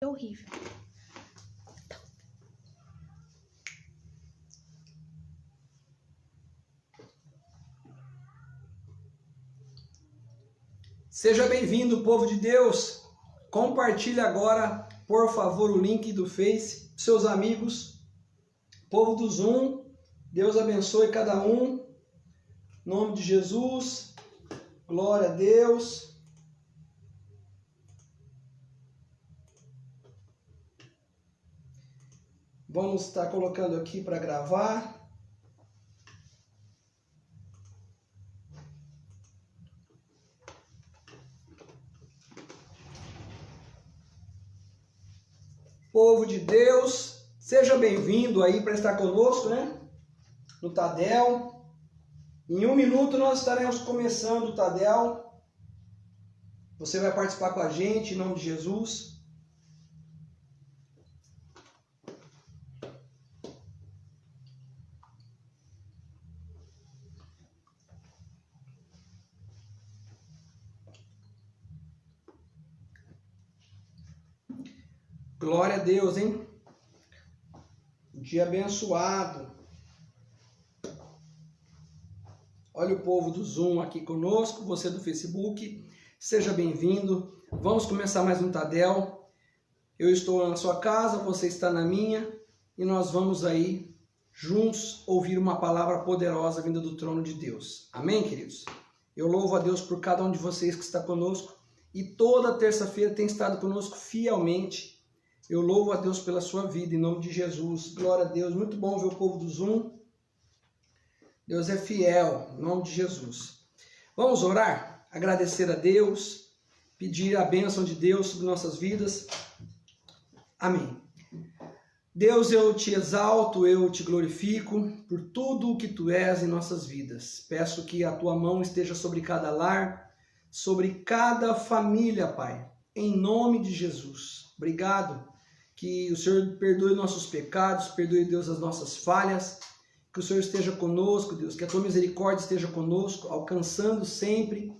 É horrível. Seja bem-vindo, povo de Deus. Compartilhe agora, por favor, o link do Face, seus amigos, povo do Zoom. Deus abençoe cada um. Em nome de Jesus. Glória a Deus. Vamos estar colocando aqui para gravar. Povo de Deus, seja bem-vindo aí para estar conosco, né? No Tadel. Em 1 minuto nós estaremos começando o Tadel. Você vai participar com a gente, em nome de Jesus. Glória a Deus, hein? Dia abençoado. Olha o povo do Zoom aqui conosco, você do Facebook, seja bem-vindo. Vamos começar mais um Tadel. Eu estou na sua casa, você está na minha, e nós vamos aí juntos ouvir uma palavra poderosa vinda do trono de Deus. Amém, queridos? Eu louvo a Deus por cada um de vocês que está conosco e toda terça-feira tem estado conosco fielmente. Eu louvo a Deus pela sua vida, em nome de Jesus. Glória a Deus. Muito bom ver o povo do Zoom. Deus é fiel, em nome de Jesus. Vamos orar, agradecer a Deus, pedir a bênção de Deus sobre nossas vidas. Amém. Deus, eu te exalto, eu te glorifico por tudo o que tu és em nossas vidas. Peço que a tua mão esteja sobre cada lar, sobre cada família, Pai, em nome de Jesus. Obrigado. Que o Senhor perdoe nossos pecados, perdoe, Deus, as nossas falhas, que o Senhor esteja conosco, Deus, que a tua misericórdia esteja conosco, alcançando sempre.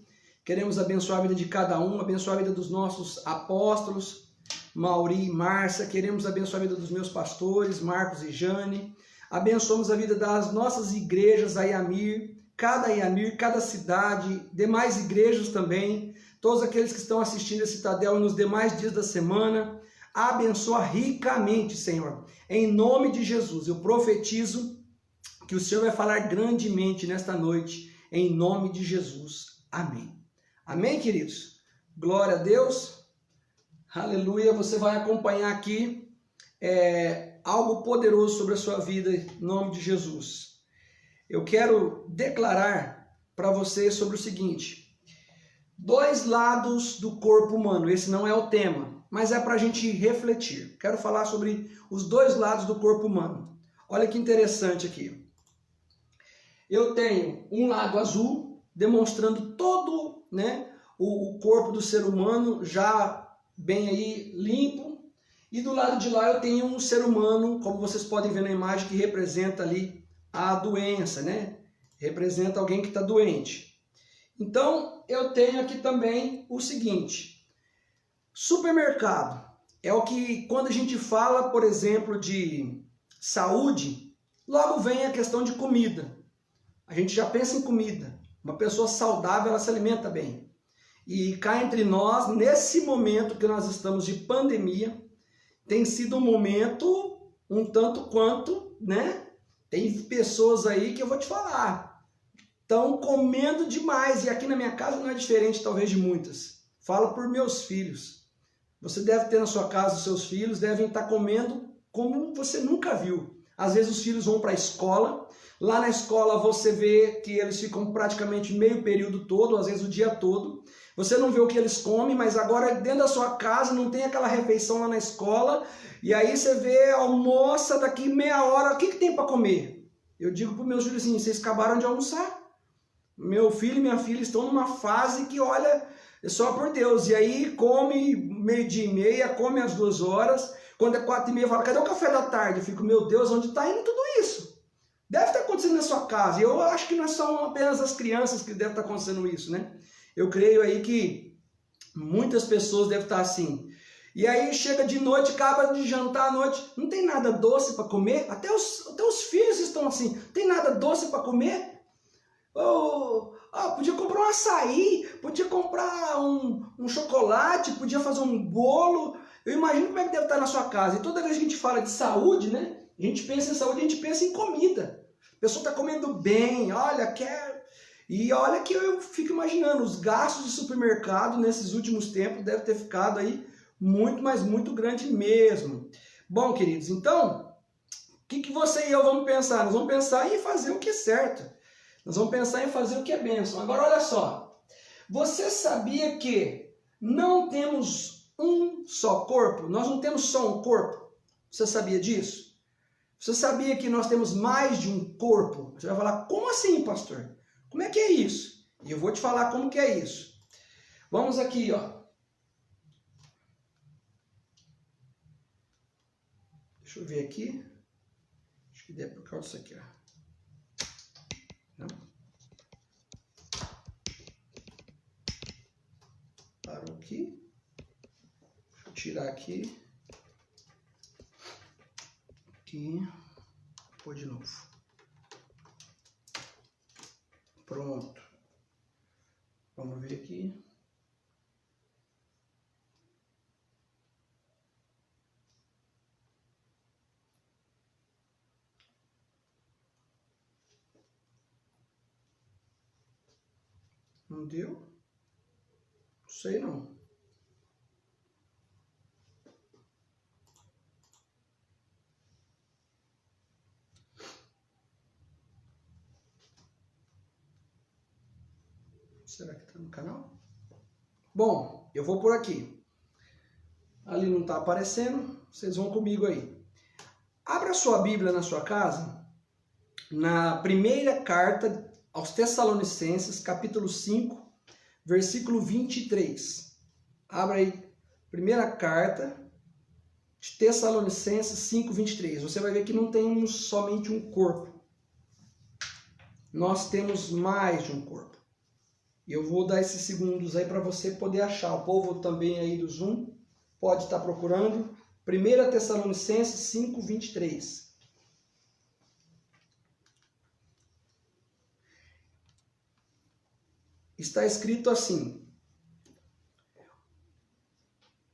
Queremos abençoar a vida de cada um, abençoar a vida dos nossos apóstolos, Mauri e Márcia, queremos abençoar a vida dos meus pastores, Marcos e Jane, abençoamos a vida das nossas igrejas, a IAMIR, cada cidade, demais igrejas também, todos aqueles que estão assistindo esse Tadel nos demais dias da semana. Abençoa ricamente, Senhor. Em nome de Jesus, eu profetizo que o Senhor vai falar grandemente nesta noite, em nome de Jesus. Amém. Amém, queridos? Glória a Deus. Aleluia. Você vai acompanhar aqui algo poderoso sobre a sua vida, em nome de Jesus. Eu quero declarar para você sobre o seguinte: 2 lados do corpo humano. Esse não é o tema, mas é para a gente refletir. Quero falar sobre os 2 lados do corpo humano. Olha que interessante aqui. Eu tenho um lado azul, demonstrando todo, né, o corpo do ser humano já bem aí limpo. E do lado de lá eu tenho um ser humano, como vocês podem ver na imagem, que representa ali a doença, né? Representa alguém que está doente. Então eu tenho aqui também o seguinte: supermercado é o que, quando a gente fala, por exemplo, de saúde, logo vem a questão de comida. A gente já pensa em comida. Uma pessoa saudável, ela se alimenta bem. E cá entre nós, nesse momento que nós estamos de pandemia, tem sido um momento um tanto quanto, né? Tem pessoas aí que eu vou te falar, estão comendo demais. E aqui na minha casa não é diferente, talvez, de muitas. Falo por meus filhos. Você deve ter na sua casa os seus filhos, devem estar comendo como você nunca viu. Às vezes os filhos vão para a escola, lá na escola você vê que eles ficam praticamente meio período todo, às vezes o dia todo. Você não vê o que eles comem, mas agora dentro da sua casa não tem aquela refeição lá na escola, e aí você vê, almoça, daqui meia hora, o que tem para comer? Eu digo para os meus filhos assim: vocês acabaram de almoçar. Meu filho e minha filha estão numa fase que, olha, é só por Deus. E aí come 12:30, come às 2 horas. Quando é 4:30, fala: cadê o café da tarde? Eu fico: meu Deus, onde está indo tudo isso? Deve estar acontecendo na sua casa. E eu acho que não são apenas as crianças que devem estar acontecendo isso, né? Eu creio aí que muitas pessoas devem estar assim. E aí chega de noite, acaba de jantar à noite, não tem nada doce para comer? Até os filhos estão assim, tem nada doce para comer? Podia comprar um açaí, podia comprar um chocolate, podia fazer um bolo. Eu imagino como é que deve estar na sua casa. E toda vez que a gente fala de saúde, né? A gente pensa em saúde, a gente pensa em comida. A pessoa está comendo bem, olha, quer... E olha que eu fico imaginando, os gastos de supermercado nesses últimos tempos devem ter ficado aí muito, mas muito grande mesmo. Bom, queridos, então, o que você e eu vamos pensar? Nós vamos pensar em fazer o que é certo. Nós vamos pensar em fazer o que é bênção. Agora, olha só. Você sabia que não temos um só corpo? Nós não temos só um corpo. Você sabia disso? Você sabia que nós temos mais de um corpo? Você vai falar, como assim, pastor? Como é que é isso? E eu vou te falar como que é isso. Vamos aqui, ó. Deixa eu ver aqui. Acho que deve por causa disso aqui, ó. Não. Parou aqui. Deixa eu tirar aqui. Aqui. Pôr de novo. Pronto. Vamos ver aqui. Não deu? Não sei não. Será que está no canal? Bom, eu vou por aqui. Ali não está aparecendo, vocês vão comigo aí. Abra sua Bíblia na sua casa, na primeira carta aos Tessalonicenses, capítulo 5, versículo 23. Abra aí, primeira carta de Tessalonicenses 5, 23. Você vai ver que não temos somente um corpo. Nós temos mais de um corpo. E eu vou dar esses segundos aí para você poder achar. O povo também aí do Zoom pode estar procurando. 1 Tessalonicenses 5, 23. Está escrito assim: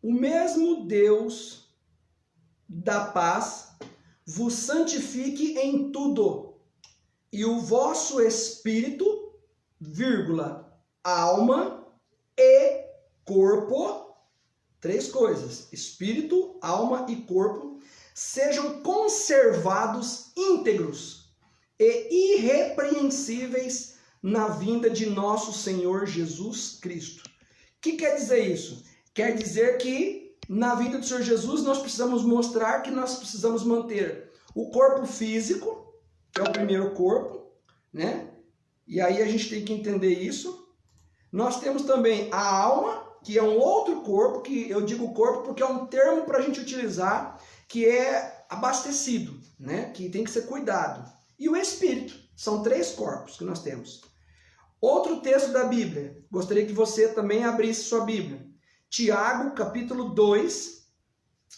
o mesmo Deus da paz vos santifique em tudo, e o vosso espírito, alma e corpo, três coisas, espírito, alma e corpo, sejam conservados íntegros e irrepreensíveis na vinda de nosso Senhor Jesus Cristo. O que quer dizer isso? Quer dizer que na vinda do Senhor Jesus nós precisamos mostrar que nós precisamos manter o corpo físico, que é o primeiro corpo, né? E aí a gente tem que entender isso. Nós temos também a alma, que é um outro corpo, que eu digo corpo porque é um termo para a gente utilizar, que é abastecido, né? Que tem que ser cuidado. E o espírito, são três corpos que nós temos. Outro texto da Bíblia, gostaria que você também abrisse sua Bíblia. Tiago, capítulo 2,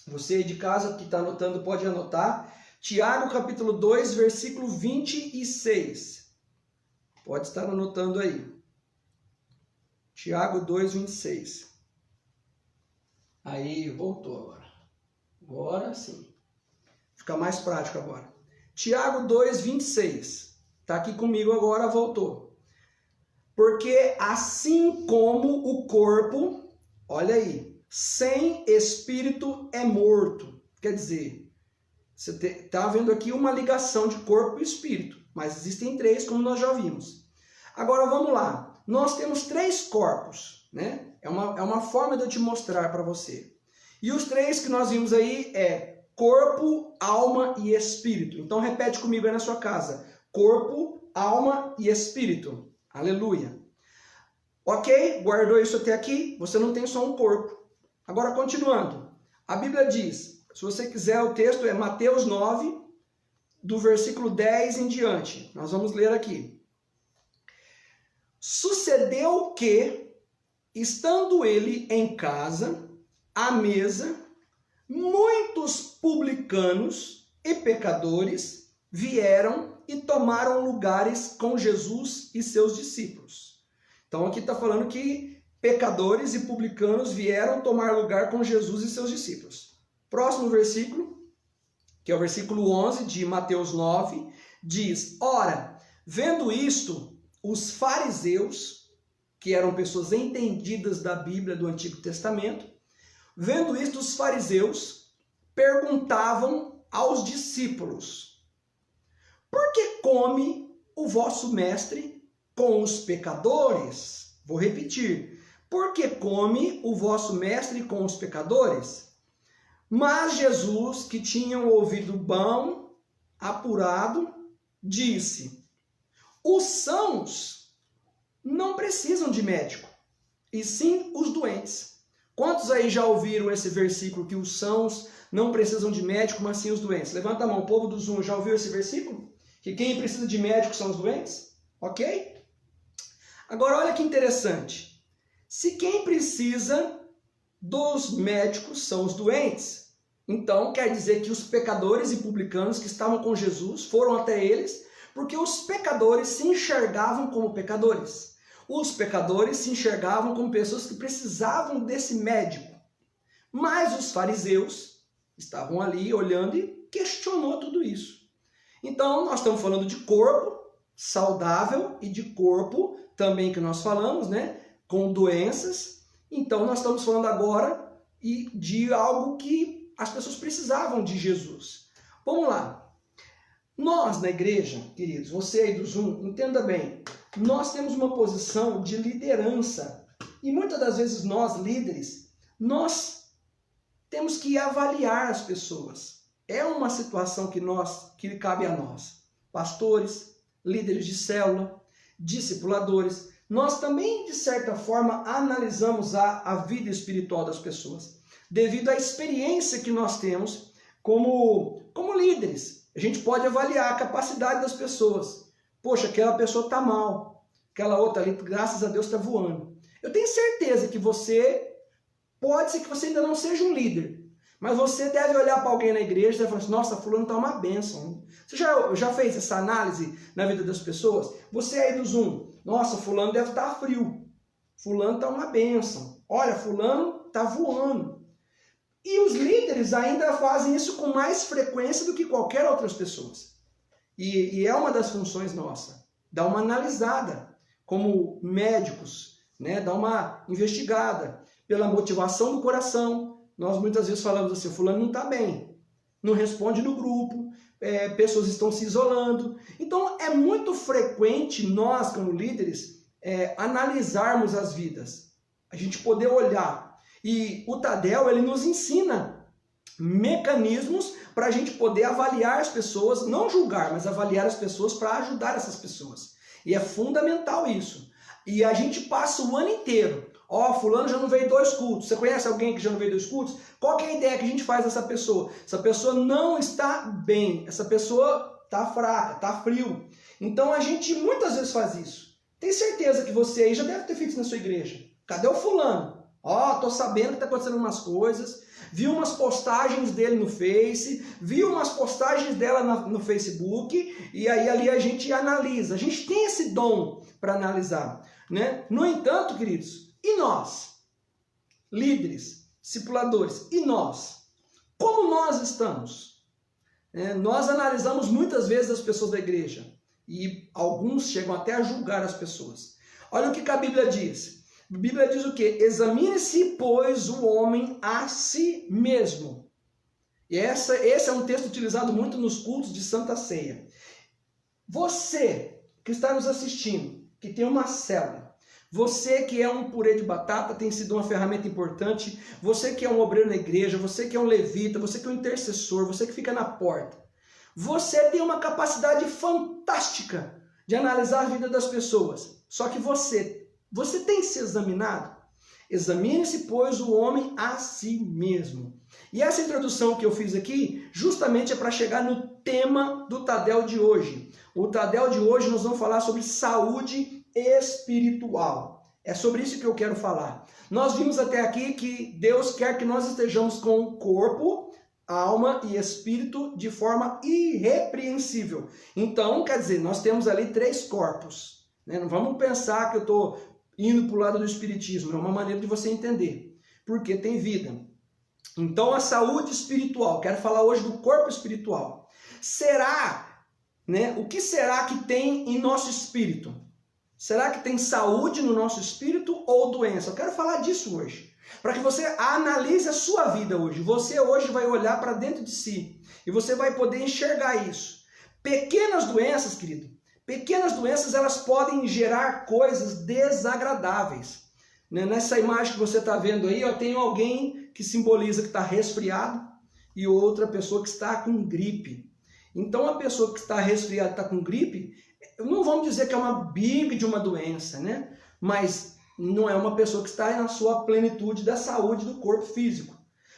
você aí de casa que está anotando pode anotar. Tiago, capítulo 2, versículo 26. Pode estar anotando aí. Tiago 2, 26. Aí, voltou agora. Agora sim. Fica mais prático agora. Tiago 2, 26. Está aqui comigo agora, voltou. Porque assim como o corpo, olha aí, sem espírito é morto. Quer dizer, você está vendo aqui uma ligação de corpo e espírito. Mas existem três, como nós já vimos. Agora vamos lá. Nós temos três corpos, né? É uma forma de eu te mostrar para você. E os três que nós vimos aí é corpo, alma e espírito. Então repete comigo aí na sua casa. Corpo, alma e espírito. Aleluia. Ok? Guardou isso até aqui? Você não tem só um corpo. Agora continuando. A Bíblia diz, se você quiser o texto é Mateus 9, do versículo 10 em diante. Nós vamos ler aqui. Sucedeu que, estando ele em casa, à mesa, muitos publicanos e pecadores vieram e tomaram lugares com Jesus e seus discípulos. Então aqui está falando que pecadores e publicanos vieram tomar lugar com Jesus e seus discípulos. Próximo versículo, que é o versículo 11 de Mateus 9, diz: Ora, vendo isto, os fariseus, que eram pessoas entendidas da Bíblia do Antigo Testamento, vendo isto, os fariseus perguntavam aos discípulos: Por que come o vosso mestre com os pecadores? Vou repetir. Por que come o vosso mestre com os pecadores? Mas Jesus, que tinha o ouvido bom, apurado, disse: Os sãos não precisam de médico, e sim os doentes. Quantos aí já ouviram esse versículo, que os sãos não precisam de médico, mas sim os doentes? Levanta a mão, o povo do Zoom, já ouviu esse versículo? Que quem precisa de médico são os doentes? Ok? Agora olha que interessante. Se quem precisa dos médicos são os doentes, então quer dizer que os pecadores e publicanos que estavam com Jesus foram até eles, porque os pecadores se enxergavam como pecadores. Os pecadores se enxergavam como pessoas que precisavam desse médico. Mas os fariseus estavam ali olhando e questionou tudo isso. Então nós estamos falando de corpo saudável e de corpo também que nós falamos, né, com doenças. Então nós estamos falando agora de algo que as pessoas precisavam de Jesus. Vamos lá. Nós na igreja, queridos, você aí do Zoom, entenda bem, nós temos uma posição de liderança. E muitas das vezes nós, líderes, nós temos que avaliar as pessoas. É uma situação que cabe a nós. Pastores, líderes de célula, discipuladores. Nós também, de certa forma, analisamos a vida espiritual das pessoas. Devido à experiência que nós temos como líderes. A gente pode avaliar a capacidade das pessoas. Poxa, aquela pessoa está mal. Aquela outra ali, graças a Deus, está voando. Eu tenho certeza que pode ser que você ainda não seja um líder, mas você deve olhar para alguém na igreja e falar assim: nossa, fulano está uma bênção. Você já fez essa análise na vida das pessoas? Você aí do Zoom, nossa, fulano deve estar frio. Fulano está uma bênção. Olha, fulano está voando. E os líderes ainda fazem isso com mais frequência do que qualquer outras pessoas. E é uma das funções nossa. Dar uma analisada como médicos, né? Dar uma investigada pela motivação do coração. Nós muitas vezes falamos assim: fulano não está bem, não responde no grupo, pessoas estão se isolando. Então é muito frequente nós, como líderes, analisarmos as vidas, a gente poder olhar. E o Tadel, ele nos ensina mecanismos para a gente poder avaliar as pessoas, não julgar, mas avaliar as pessoas para ajudar essas pessoas. E é fundamental isso. E a gente passa o ano inteiro. Fulano já não veio 2 cultos. Você conhece alguém que já não veio 2 cultos? Qual que é a ideia que a gente faz dessa pessoa? Essa pessoa não está bem. Essa pessoa está fraca, está frio. Então a gente muitas vezes faz isso. Tem certeza que você aí já deve ter feito isso na sua igreja. Cadê o fulano? Tô sabendo que está acontecendo umas coisas. Vi umas postagens dele no Face. Vi umas postagens dela no Facebook. E aí ali a gente analisa. A gente tem esse dom para analisar, né? No entanto, queridos, e nós, líderes, discipuladores, e nós? Como nós estamos? Nós analisamos muitas vezes as pessoas da igreja e alguns chegam até a julgar as pessoas. Olha o que a Bíblia diz. A Bíblia diz o quê? Examine-se, pois, o homem a si mesmo. E esse é um texto utilizado muito nos cultos de Santa Ceia. Você que está nos assistindo, que tem uma célula, você que é um purê de batata, tem sido uma ferramenta importante, você que é um obreiro na igreja, você que é um levita, você que é um intercessor, você que fica na porta, você tem uma capacidade fantástica de analisar a vida das pessoas. Só que você tem se examinado? Examine-se, pois, o homem a si mesmo. E essa introdução que eu fiz aqui, justamente é para chegar no tema do Tadel de hoje. O Tadel de hoje nós vamos falar sobre saúde espiritual. É sobre isso que eu quero falar. Nós vimos até aqui que Deus quer que nós estejamos com corpo, alma e espírito de forma irrepreensível. Então, quer dizer, nós temos ali 3 corpos. Né? Não vamos pensar que eu estou indo para o lado do espiritismo. É uma maneira de você entender. Porque tem vida. Então, a saúde espiritual. Quero falar hoje do corpo espiritual. Será, né? O que será que tem em nosso espírito? Será que tem saúde no nosso espírito ou doença? Eu quero falar disso hoje. Para que você analise a sua vida hoje. Você hoje vai olhar para dentro de si. E você vai poder enxergar isso. Pequenas doenças, querido. Pequenas doenças, elas podem gerar coisas desagradáveis. Nessa imagem que você está vendo aí, eu tenho alguém que simboliza que está resfriado e outra pessoa que está com gripe. Então, a pessoa que está resfriada, está com gripe, não vamos dizer que é uma big de uma doença, né? Mas não é uma pessoa que está na sua plenitude da saúde do corpo físico.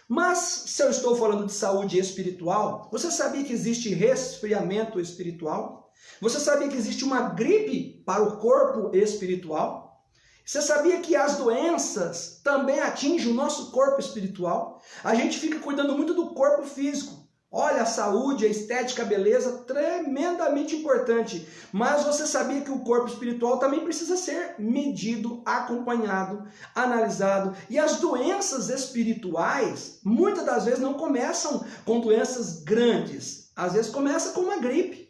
Mas, se eu estou falando de saúde espiritual, você sabia que existe resfriamento espiritual? Você sabia que existe uma gripe para o corpo espiritual? Você sabia que as doenças também atingem o nosso corpo espiritual? A gente fica cuidando muito do corpo físico. Olha, a saúde, a estética, a beleza, tremendamente importante. Mas você sabia que o corpo espiritual também precisa ser medido, acompanhado, analisado. E as doenças espirituais, muitas das vezes não começam com doenças grandes. Às vezes começa com uma gripe,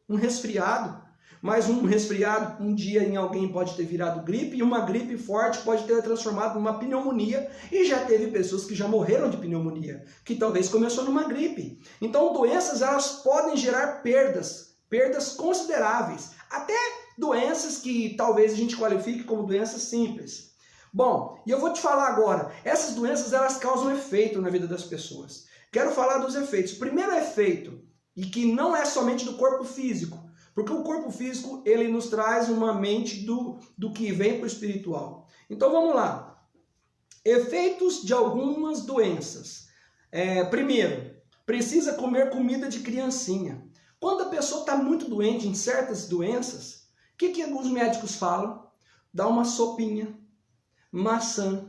um resfriado. Mas um resfriado, um dia em alguém pode ter virado gripe, e uma gripe forte pode ter transformado numa pneumonia, e já teve pessoas que já morreram de pneumonia, que talvez começou numa gripe. Então, doenças, elas podem gerar perdas consideráveis, até doenças que talvez a gente qualifique como doenças simples. Bom, e eu vou te falar agora, essas doenças, elas causam efeito na vida das pessoas. Quero falar dos efeitos. O primeiro efeito, e que não é somente do corpo físico, porque o corpo físico, ele nos traz uma mente do que vem para o espiritual. Então vamos lá. Efeitos de algumas doenças. Primeiro, precisa comer comida de criancinha. Quando a pessoa está muito doente em certas doenças, o que alguns médicos falam? Dá uma sopinha, maçã,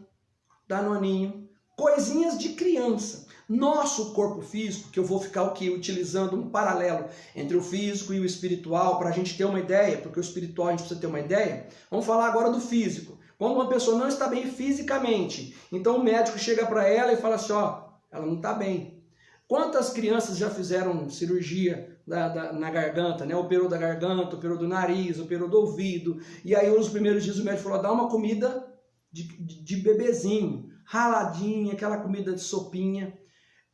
danoninho, coisinhas de criança. Nosso corpo físico, que eu vou ficar utilizando um paralelo entre o físico e o espiritual, para a gente ter uma ideia, porque o espiritual a gente precisa ter uma ideia. Vamos falar agora do físico. Quando uma pessoa não está bem fisicamente, então o médico chega para ela e fala assim, ó, ela não está bem. Quantas crianças já fizeram cirurgia na garganta, né? Operou da garganta, operou do nariz, operou do ouvido, e aí nos primeiros dias o médico falou, dá uma comida de bebezinho, raladinha, aquela comida de sopinha.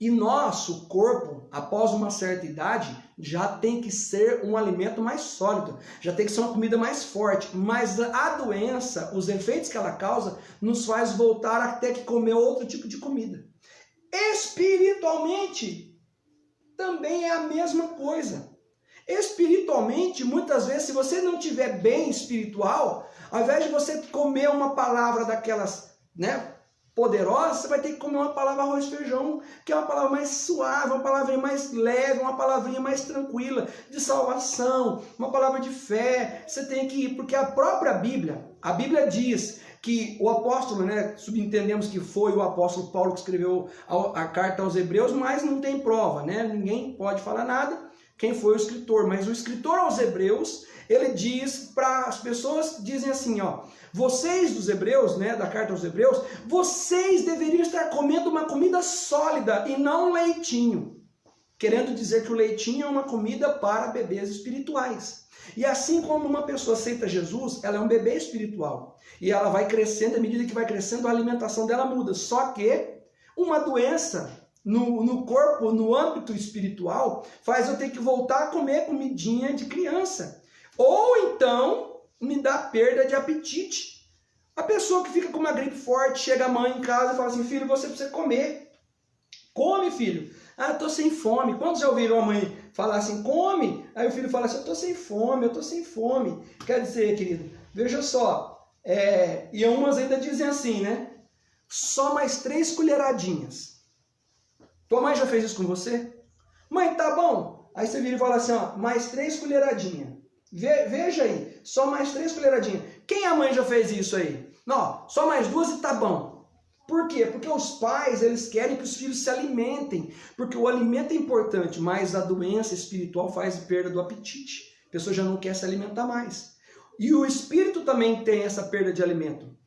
E nosso corpo, após uma certa idade, já tem que ser um alimento mais sólido, já tem que ser uma comida mais forte. Mas a doença, os efeitos que ela causa, nos faz voltar a ter que comer outro tipo de comida. Espiritualmente, também é a mesma coisa. Espiritualmente, muitas vezes, se você não estiver bem espiritual, ao invés de você comer uma palavra daquelas, né, poderosa, você vai ter que comer uma palavra arroz e feijão, que é uma palavra mais suave, uma palavrinha mais leve, uma palavrinha mais tranquila, de salvação, uma palavra de fé. Você tem que ir, porque a própria Bíblia, a Bíblia diz que o apóstolo, né, subentendemos que foi o apóstolo Paulo que escreveu a carta aos Hebreus, mas não tem prova, né? Ninguém pode falar nada quem foi o escritor, mas o escritor aos Hebreus, ele diz para as pessoas, dizem assim, ó, vocês dos Hebreus, né, da carta aos Hebreus, vocês deveriam estar comendo uma comida sólida e não um leitinho. Querendo dizer que o leitinho é uma comida para bebês espirituais. E assim como uma pessoa aceita Jesus, ela é um bebê espiritual. E ela vai crescendo, à medida que vai crescendo, a alimentação dela muda. Só que uma doença no corpo, no âmbito espiritual, faz eu ter que voltar a comer comidinha de criança. Ou então, me dá perda de apetite. A pessoa que fica com uma gripe forte, chega a mãe em casa e fala assim, filho, você precisa comer. Come, filho. Ah, eu tô sem fome. Quantos já ouviram a mãe falar assim, come? Aí o filho fala assim, eu tô sem fome, eu tô sem fome. Quer dizer, querido, veja só, e umas ainda dizem assim, né? Só mais 3 colheradinhas. Tua mãe já fez isso com você? Mãe, tá bom. Aí você vira e fala assim, ó, mais 3 colheradinhas. Veja aí, só mais 3 colheradinhas. Quem a mãe já fez isso aí? Não, só mais 2 e tá bom. Por quê? Porque os pais, eles querem que os filhos se alimentem. Porque o alimento é importante, mas a doença espiritual faz perda do apetite. A pessoa já não quer se alimentar mais. E o espírito também tem essa perda de alimento.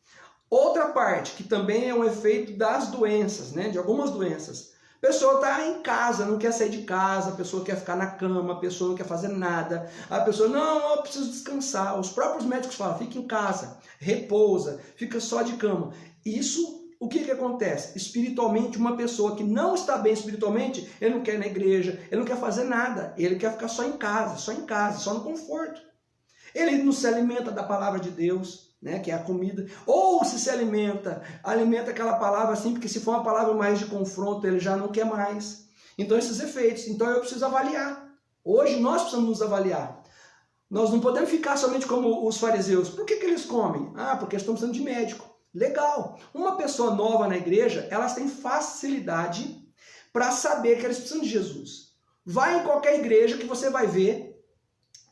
Outra parte, que também é um efeito das doenças, né? De algumas doenças. A pessoa está em casa, não quer sair de casa, a pessoa quer ficar na cama, a pessoa não quer fazer nada. A pessoa, não, eu preciso descansar. Os próprios médicos falam, fica em casa, repousa, fica só de cama. Isso, o que acontece? Espiritualmente, uma pessoa que não está bem espiritualmente, ele não quer ir na igreja, ele não quer fazer nada. Ele quer ficar só em casa, só no conforto. Ele não se alimenta da palavra de Deus, né, que é a comida, ou se alimenta aquela palavra assim, porque se for uma palavra mais de confronto, ele já não quer mais. Então esses efeitos, então eu preciso avaliar. Hoje nós precisamos nos avaliar. Nós não podemos ficar somente como os fariseus. Por que eles comem? Ah, porque estão precisando de médico. Legal. Uma pessoa nova na igreja, elas têm facilidade para saber que eles precisam de Jesus. Vai em qualquer igreja que você vai ver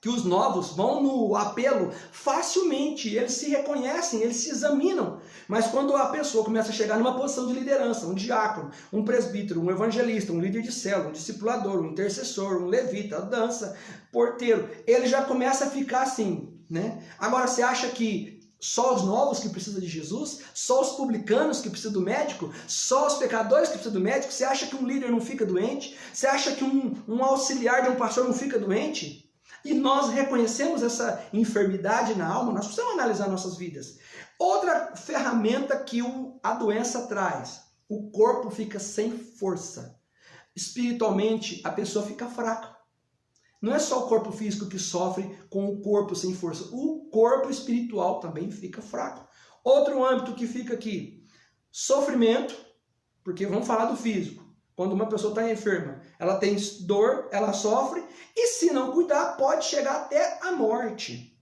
que os novos vão no apelo facilmente, eles se reconhecem, eles se examinam. Mas quando a pessoa começa a chegar numa posição de liderança, um diácono, um presbítero, um evangelista, um líder de célula, um discipulador, um intercessor, um levita, dança, porteiro, ele já começa a ficar assim, né? Agora, você acha que só os novos que precisam de Jesus? Só os publicanos que precisam do médico? Só os pecadores que precisam do médico? Você acha que um líder não fica doente? Você acha que um auxiliar de um pastor não fica doente? E nós reconhecemos essa enfermidade na alma, nós precisamos analisar nossas vidas. Outra ferramenta que a doença traz, o corpo fica sem força. Espiritualmente, a pessoa fica fraca. Não é só o corpo físico que sofre com o corpo sem força, o corpo espiritual também fica fraco. Outro âmbito que fica aqui, sofrimento, porque vamos falar do físico. Quando uma pessoa está enferma, ela tem dor, ela sofre, e se não cuidar, pode chegar até a morte.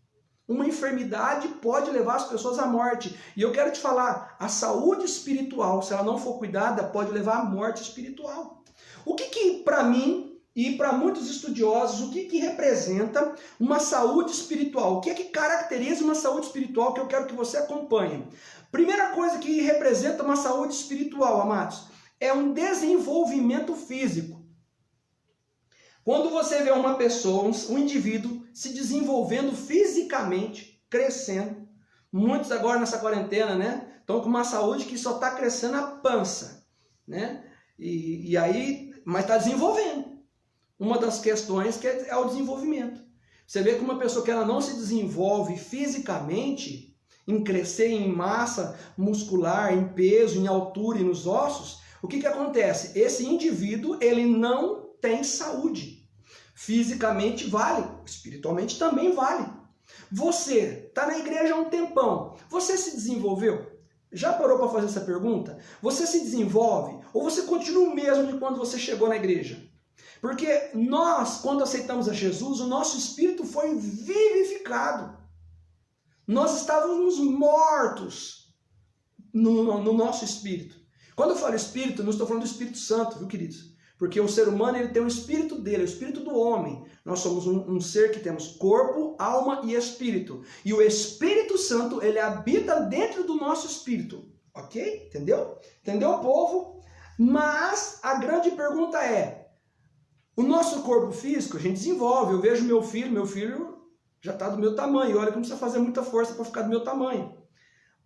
Uma enfermidade pode levar as pessoas à morte. E eu quero te falar, a saúde espiritual, se ela não for cuidada, pode levar à morte espiritual. O que para mim e para muitos estudiosos, o que representa uma saúde espiritual? O que é que caracteriza uma saúde espiritual que eu quero que você acompanhe? Primeira coisa que representa uma saúde espiritual, amados, é um desenvolvimento físico. Quando você vê uma pessoa, um indivíduo se desenvolvendo fisicamente, crescendo, muitos agora nessa quarentena, né, estão com uma saúde que só está crescendo a pança, né, e aí, mas está desenvolvendo. Uma das questões que é o desenvolvimento. Você vê que uma pessoa que ela não se desenvolve fisicamente, em crescer em massa muscular, em peso, em altura e nos ossos, o que acontece? Esse indivíduo, ele não tem saúde. Fisicamente vale, espiritualmente também vale. Você está na igreja há um tempão, você se desenvolveu? Já parou para fazer essa pergunta? Você se desenvolve ou você continua o mesmo de quando você chegou na igreja? Porque nós, quando aceitamos a Jesus, o nosso espírito foi vivificado. Nós estávamos mortos no nosso espírito. Quando eu falo espírito, eu não estou falando do Espírito Santo, viu, queridos? Porque o ser humano, ele tem o espírito dele, o espírito do homem. Nós somos um ser que temos corpo, alma e espírito. E o Espírito Santo, ele habita dentro do nosso espírito. Ok? Entendeu? Entendeu, povo? Mas a grande pergunta é, o nosso corpo físico, a gente desenvolve. Eu vejo meu filho já está do meu tamanho. Olha que não precisa fazer muita força para ficar do meu tamanho.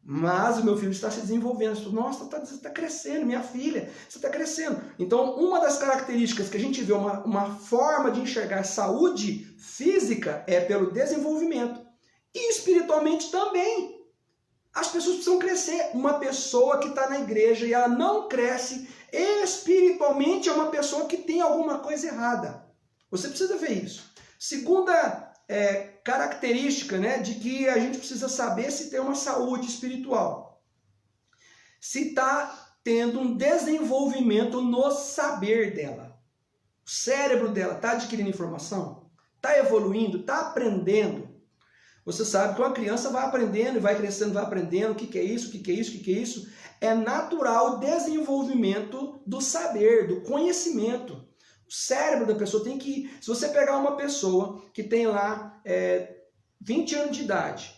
Mas o meu filho está se desenvolvendo. Nossa, você está crescendo, minha filha, você está crescendo. Então, uma das características que a gente vê, uma forma de enxergar saúde física é pelo desenvolvimento. E espiritualmente também. As pessoas precisam crescer. Uma pessoa que está na igreja e ela não cresce espiritualmente é uma pessoa que tem alguma coisa errada. Você precisa ver isso. Segunda característica, né, de que a gente precisa saber se tem uma saúde espiritual. Se está tendo um desenvolvimento no saber dela. O cérebro dela está adquirindo informação? Está evoluindo? Está aprendendo? Você sabe que uma criança vai aprendendo e vai crescendo, vai aprendendo o que é isso, o que é isso, o que é isso. É natural o desenvolvimento do saber, do conhecimento. O cérebro da pessoa tem que... Se você pegar uma pessoa que tem lá 20 anos de idade,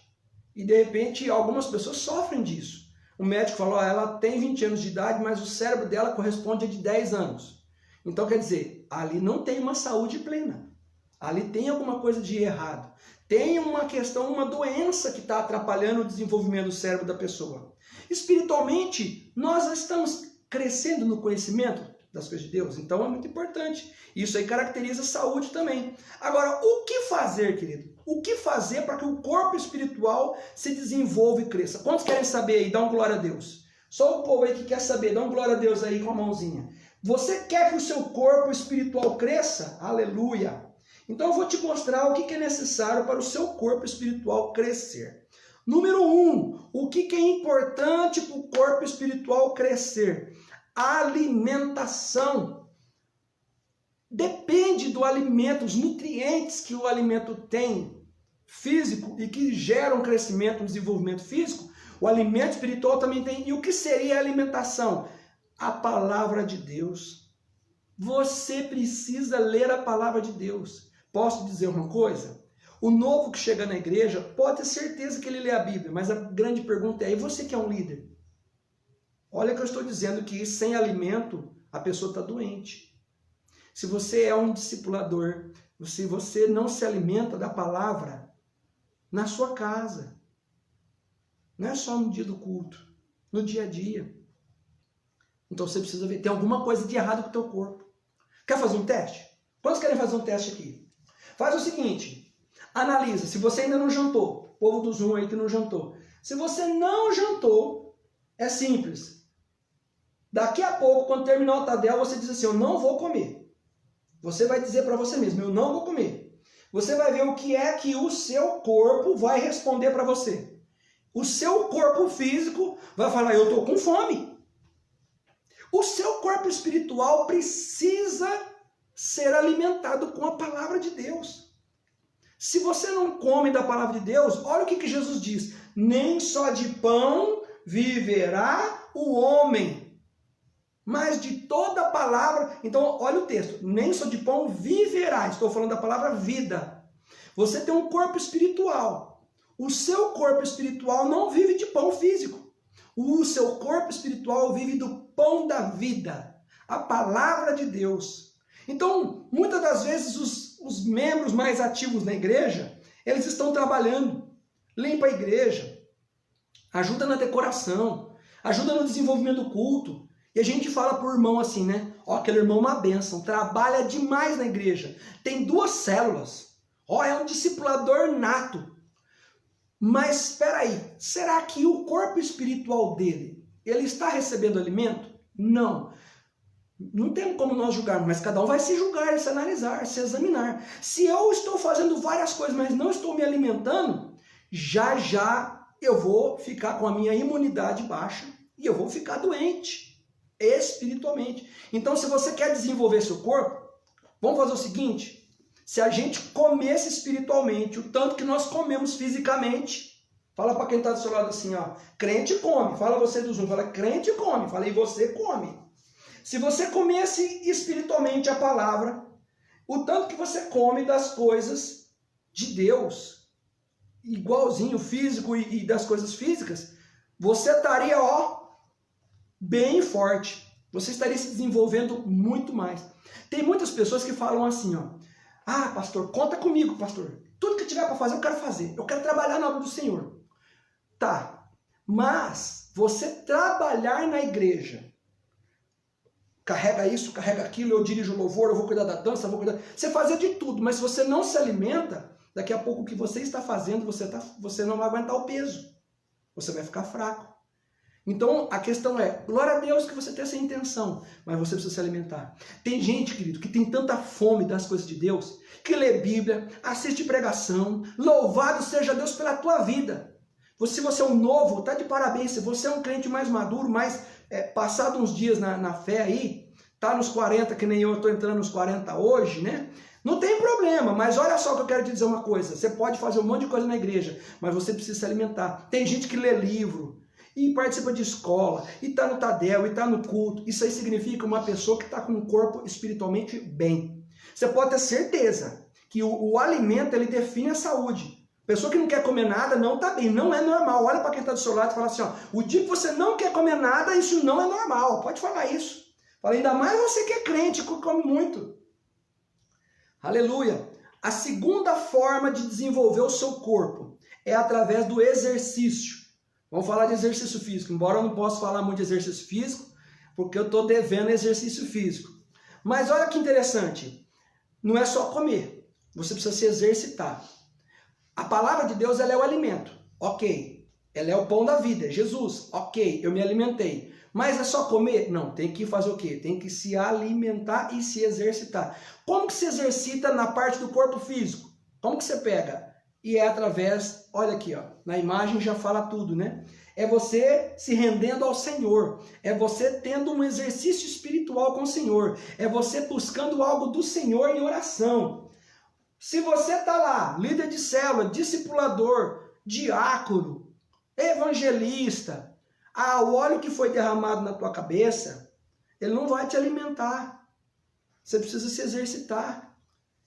E de repente algumas pessoas sofrem disso. O médico falou, ela tem 20 anos de idade, mas o cérebro dela corresponde a de 10 anos. Então quer dizer, ali não tem uma saúde plena. Ali tem alguma coisa de errado. Tem uma questão, uma doença que está atrapalhando o desenvolvimento do cérebro da pessoa. Espiritualmente, nós estamos crescendo no conhecimento das coisas de Deus. Então é muito importante. Isso aí caracteriza a saúde também. Agora, o que fazer, querido? O que fazer para que o corpo espiritual se desenvolva e cresça? Quantos querem saber aí? Dá um glória a Deus. Só o povo aí que quer saber, dá um glória a Deus aí com a mãozinha. Você quer que o seu corpo espiritual cresça? Aleluia! Então eu vou te mostrar o que é necessário para o seu corpo espiritual crescer. Número 1, o que é importante para o corpo espiritual crescer? Alimentação. Depende do alimento, os nutrientes que o alimento tem, físico, e que geram crescimento, desenvolvimento físico, o alimento espiritual também tem. E o que seria a alimentação? A palavra de Deus. Você precisa ler a palavra de Deus. Posso dizer uma coisa? O novo que chega na igreja pode ter certeza que ele lê a Bíblia, mas a grande pergunta é, e você que é um líder? Olha que eu estou dizendo que sem alimento a pessoa está doente. Se você é um discipulador, se você não se alimenta da palavra na sua casa, não é só no dia do culto, no dia a dia. Então você precisa ver, tem alguma coisa de errado com o teu corpo. Quer fazer um teste? Quantos querem fazer um teste aqui? Faz o seguinte, analisa, se você ainda não jantou, povo do Zoom aí que não jantou. Se você não jantou, é simples. Daqui a pouco, quando terminar o Tadel, você diz assim, eu não vou comer. Você vai dizer para você mesmo, eu não vou comer. Você vai ver o que é que o seu corpo vai responder para você. O seu corpo físico vai falar, eu estou com fome. O seu corpo espiritual precisa ser alimentado com a palavra de Deus. Se você não come da palavra de Deus, olha o que Jesus diz. Nem só de pão viverá o homem, mas de toda a palavra. Então, olha o texto. Nem só de pão viverá. Estou falando da palavra vida. Você tem um corpo espiritual. O seu corpo espiritual não vive de pão físico. O seu corpo espiritual vive do pão da vida. A palavra de Deus. Então, muitas das vezes, os membros mais ativos na igreja, eles estão trabalhando, limpa a igreja, ajuda na decoração, ajuda no desenvolvimento do culto. E a gente fala para o irmão assim, né? Ó, aquele irmão é uma bênção, trabalha demais na igreja, tem 2 células, ó, é um discipulador nato. Mas, espera aí, será que o corpo espiritual dele, ele está recebendo alimento? Não. Não tem como nós julgarmos, mas cada um vai se julgar, se analisar, se examinar. Se eu estou fazendo várias coisas, mas não estou me alimentando, já eu vou ficar com a minha imunidade baixa e eu vou ficar doente espiritualmente. Então, se você quer desenvolver seu corpo, vamos fazer o seguinte, se a gente comesse espiritualmente o tanto que nós comemos fisicamente, fala para quem está do seu lado assim, ó, crente come, fala você do Zoom, fala crente come, fala e você come. Se você comesse espiritualmente a palavra, o tanto que você come das coisas de Deus, igualzinho físico e das coisas físicas, você estaria, ó, bem forte. Você estaria se desenvolvendo muito mais. Tem muitas pessoas que falam assim, ó, ah, pastor, conta comigo, pastor. Tudo que tiver para fazer, eu quero fazer. Eu quero trabalhar na obra do Senhor. Tá, mas você trabalhar na igreja, carrega isso, carrega aquilo, eu dirijo o louvor, eu vou cuidar da dança, eu vou cuidar... Você fazer de tudo, mas se você não se alimenta, daqui a pouco o que você está fazendo, você não vai aguentar o peso. Você vai ficar fraco. Então, a questão é, glória a Deus que você tem essa intenção, mas você precisa se alimentar. Tem gente, querido, que tem tanta fome das coisas de Deus, que lê Bíblia, assiste pregação, louvado seja Deus pela tua vida. Se você é um novo, tá de parabéns. Se você é um crente mais maduro, mais passado uns dias na fé aí, tá nos 40, que nem eu estou entrando nos 40 hoje, né? Não tem problema, mas olha só que eu quero te dizer uma coisa. Você pode fazer um monte de coisa na igreja, mas você precisa se alimentar. Tem gente que lê livro, e participa de escola, e está no Tadel, e está no culto. Isso aí significa uma pessoa que está com um corpo espiritualmente bem. Você pode ter certeza que o alimento, ele define a saúde. Pessoa que não quer comer nada não está bem, não é normal. Olha para quem está do seu lado e fala assim, ó, o dia que você não quer comer nada, isso não é normal. Pode falar isso. Fala, ainda mais você que é crente, que come muito. Aleluia. A segunda forma de desenvolver o seu corpo é através do exercício. Vamos falar de exercício físico, embora eu não possa falar muito de exercício físico, porque eu estou devendo exercício físico. Mas olha que interessante, não é só comer, você precisa se exercitar. A palavra de Deus, ela é o alimento, ok. Ela é o pão da vida, é Jesus, ok, eu me alimentei. Mas é só comer? Não, tem que fazer o quê? Tem que se alimentar e se exercitar. Como que se exercita na parte do corpo físico? Como que você pega? E é através, olha aqui, ó, na imagem já fala tudo, né? É você se rendendo ao Senhor, é você tendo um exercício espiritual com o Senhor, é você buscando algo do Senhor em oração. Se você está lá, líder de célula, discipulador, diácono, evangelista, o óleo que foi derramado na tua cabeça, ele não vai te alimentar. Você precisa se exercitar.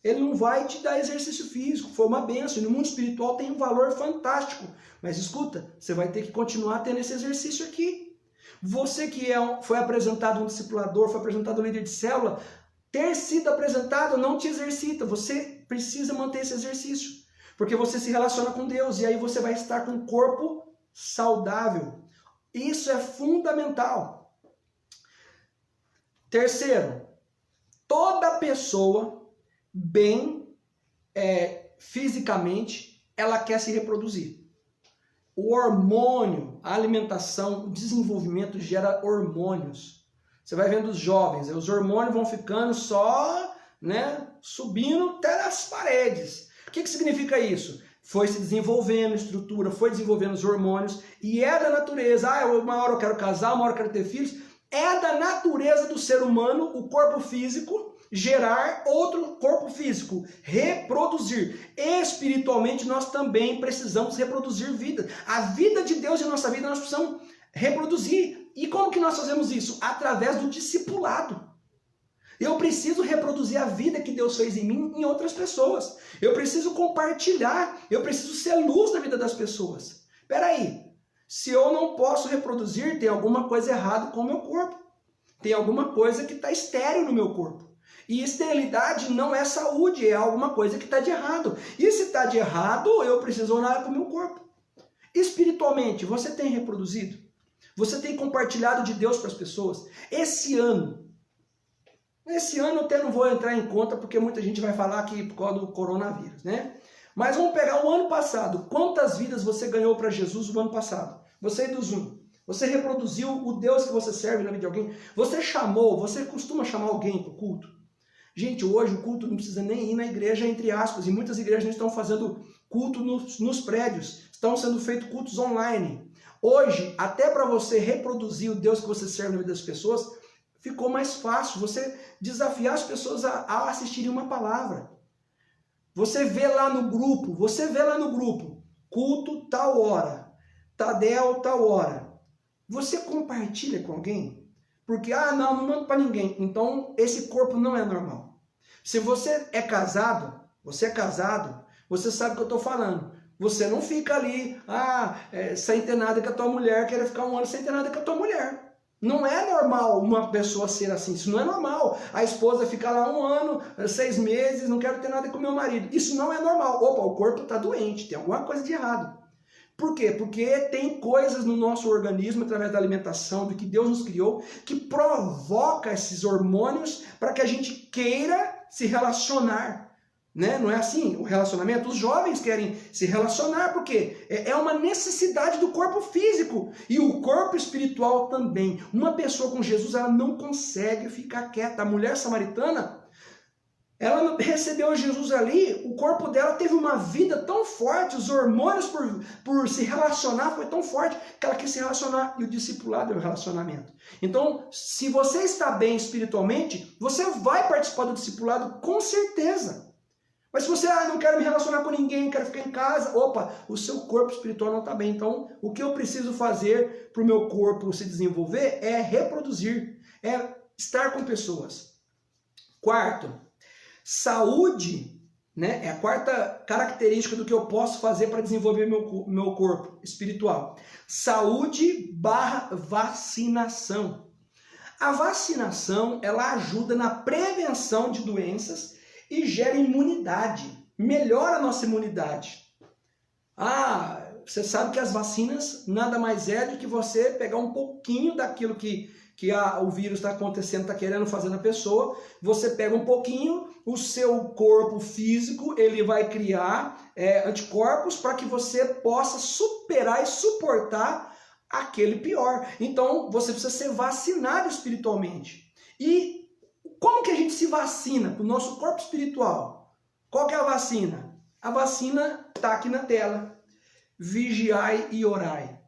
Ele não vai te dar exercício físico, foi uma bênção. No mundo espiritual tem um valor fantástico. Mas escuta, você vai ter que continuar tendo esse exercício aqui. Você que foi apresentado um discipulador, foi apresentado um líder de célula, ter sido apresentado não te exercita. Você precisa manter esse exercício. Porque você se relaciona com Deus e aí você vai estar com um corpo saudável. Isso é fundamental. Terceiro, toda pessoa bem fisicamente, ela quer se reproduzir. O hormônio, a alimentação, o desenvolvimento gera hormônios. Você vai vendo os jovens, os hormônios vão ficando só, né, subindo até as paredes. O que significa isso? Foi se desenvolvendo a estrutura, foi desenvolvendo os hormônios, e é da natureza. Uma hora eu quero casar, uma hora eu quero ter filhos. É da natureza do ser humano, o corpo físico, gerar outro corpo físico, reproduzir. Espiritualmente, nós também precisamos reproduzir vida. A vida de Deus em nossa vida nós precisamos reproduzir. E como que nós fazemos isso? Através do discipulado. Eu preciso reproduzir a vida que Deus fez em mim em outras pessoas. Eu preciso compartilhar, eu preciso ser luz na vida das pessoas. Espera aí, se eu não posso reproduzir, tem alguma coisa errada com o meu corpo. Tem alguma coisa que está estéril no meu corpo. E esterilidade não é saúde, é alguma coisa que está de errado. E se está de errado, eu preciso orar com o meu corpo. Espiritualmente, você tem reproduzido? Você tem compartilhado de Deus para as pessoas? Esse ano eu até não vou entrar em conta, porque muita gente vai falar que por causa do coronavírus, né? Mas vamos pegar o ano passado. Quantas vidas você ganhou para Jesus no ano passado? Você e do Zoom. Você reproduziu o Deus que você serve na vida de alguém? Você costuma chamar alguém para o culto? Gente, hoje o culto não precisa nem ir na igreja, entre aspas, e muitas igrejas não estão fazendo culto nos prédios, estão sendo feitos cultos online. Hoje, até para você reproduzir o Deus que você serve na vida das pessoas, ficou mais fácil você desafiar as pessoas a assistirem uma palavra. Você vê lá no grupo, culto tal hora, Tadel tal hora. Você compartilha com alguém? Porque, não mando para ninguém. Então, esse corpo não é normal. Se você é casado, você sabe o que eu estou falando. Você não fica ali, sem ter nada com a tua mulher, querer ficar um ano sem ter nada com a tua mulher. Não é normal uma pessoa ser assim, isso não é normal. A esposa fica lá 1 ano, 6 meses, não quero ter nada com meu marido. Isso não é normal. Opa, o corpo está doente, tem alguma coisa de errado. Por quê? Porque tem coisas no nosso organismo, através da alimentação, do que Deus nos criou, que provoca esses hormônios para que a gente queira se relacionar. Né? Não é assim o relacionamento? Os jovens querem se relacionar porque é uma necessidade do corpo físico e o corpo espiritual também. Uma pessoa com Jesus, ela não consegue ficar quieta. A mulher samaritana, ela recebeu Jesus ali, o corpo dela teve uma vida tão forte, os hormônios por se relacionar foi tão forte que ela quis se relacionar, e o discipulado é o relacionamento. Então, se você está bem espiritualmente, você vai participar do discipulado com certeza. Mas se você, não quero me relacionar com ninguém, quero ficar em casa, o seu corpo espiritual não está bem. Então, o que eu preciso fazer para o meu corpo se desenvolver é reproduzir, é estar com pessoas. Quarto, saúde né? É a quarta característica do que eu posso fazer para desenvolver meu corpo espiritual. Saúde / vacinação. A vacinação, ela ajuda na prevenção de doenças e gera imunidade, melhora a nossa imunidade. Você sabe que as vacinas nada mais é do que você pegar um pouquinho daquilo que o vírus está acontecendo, está querendo fazer na pessoa, você pega um pouquinho, o seu corpo físico, ele vai criar anticorpos para que você possa superar e suportar aquele pior. Então, você precisa ser vacinado espiritualmente. E como que a gente se vacina para o nosso corpo espiritual? Qual que é a vacina? A vacina está aqui na tela. Vigiai e orai.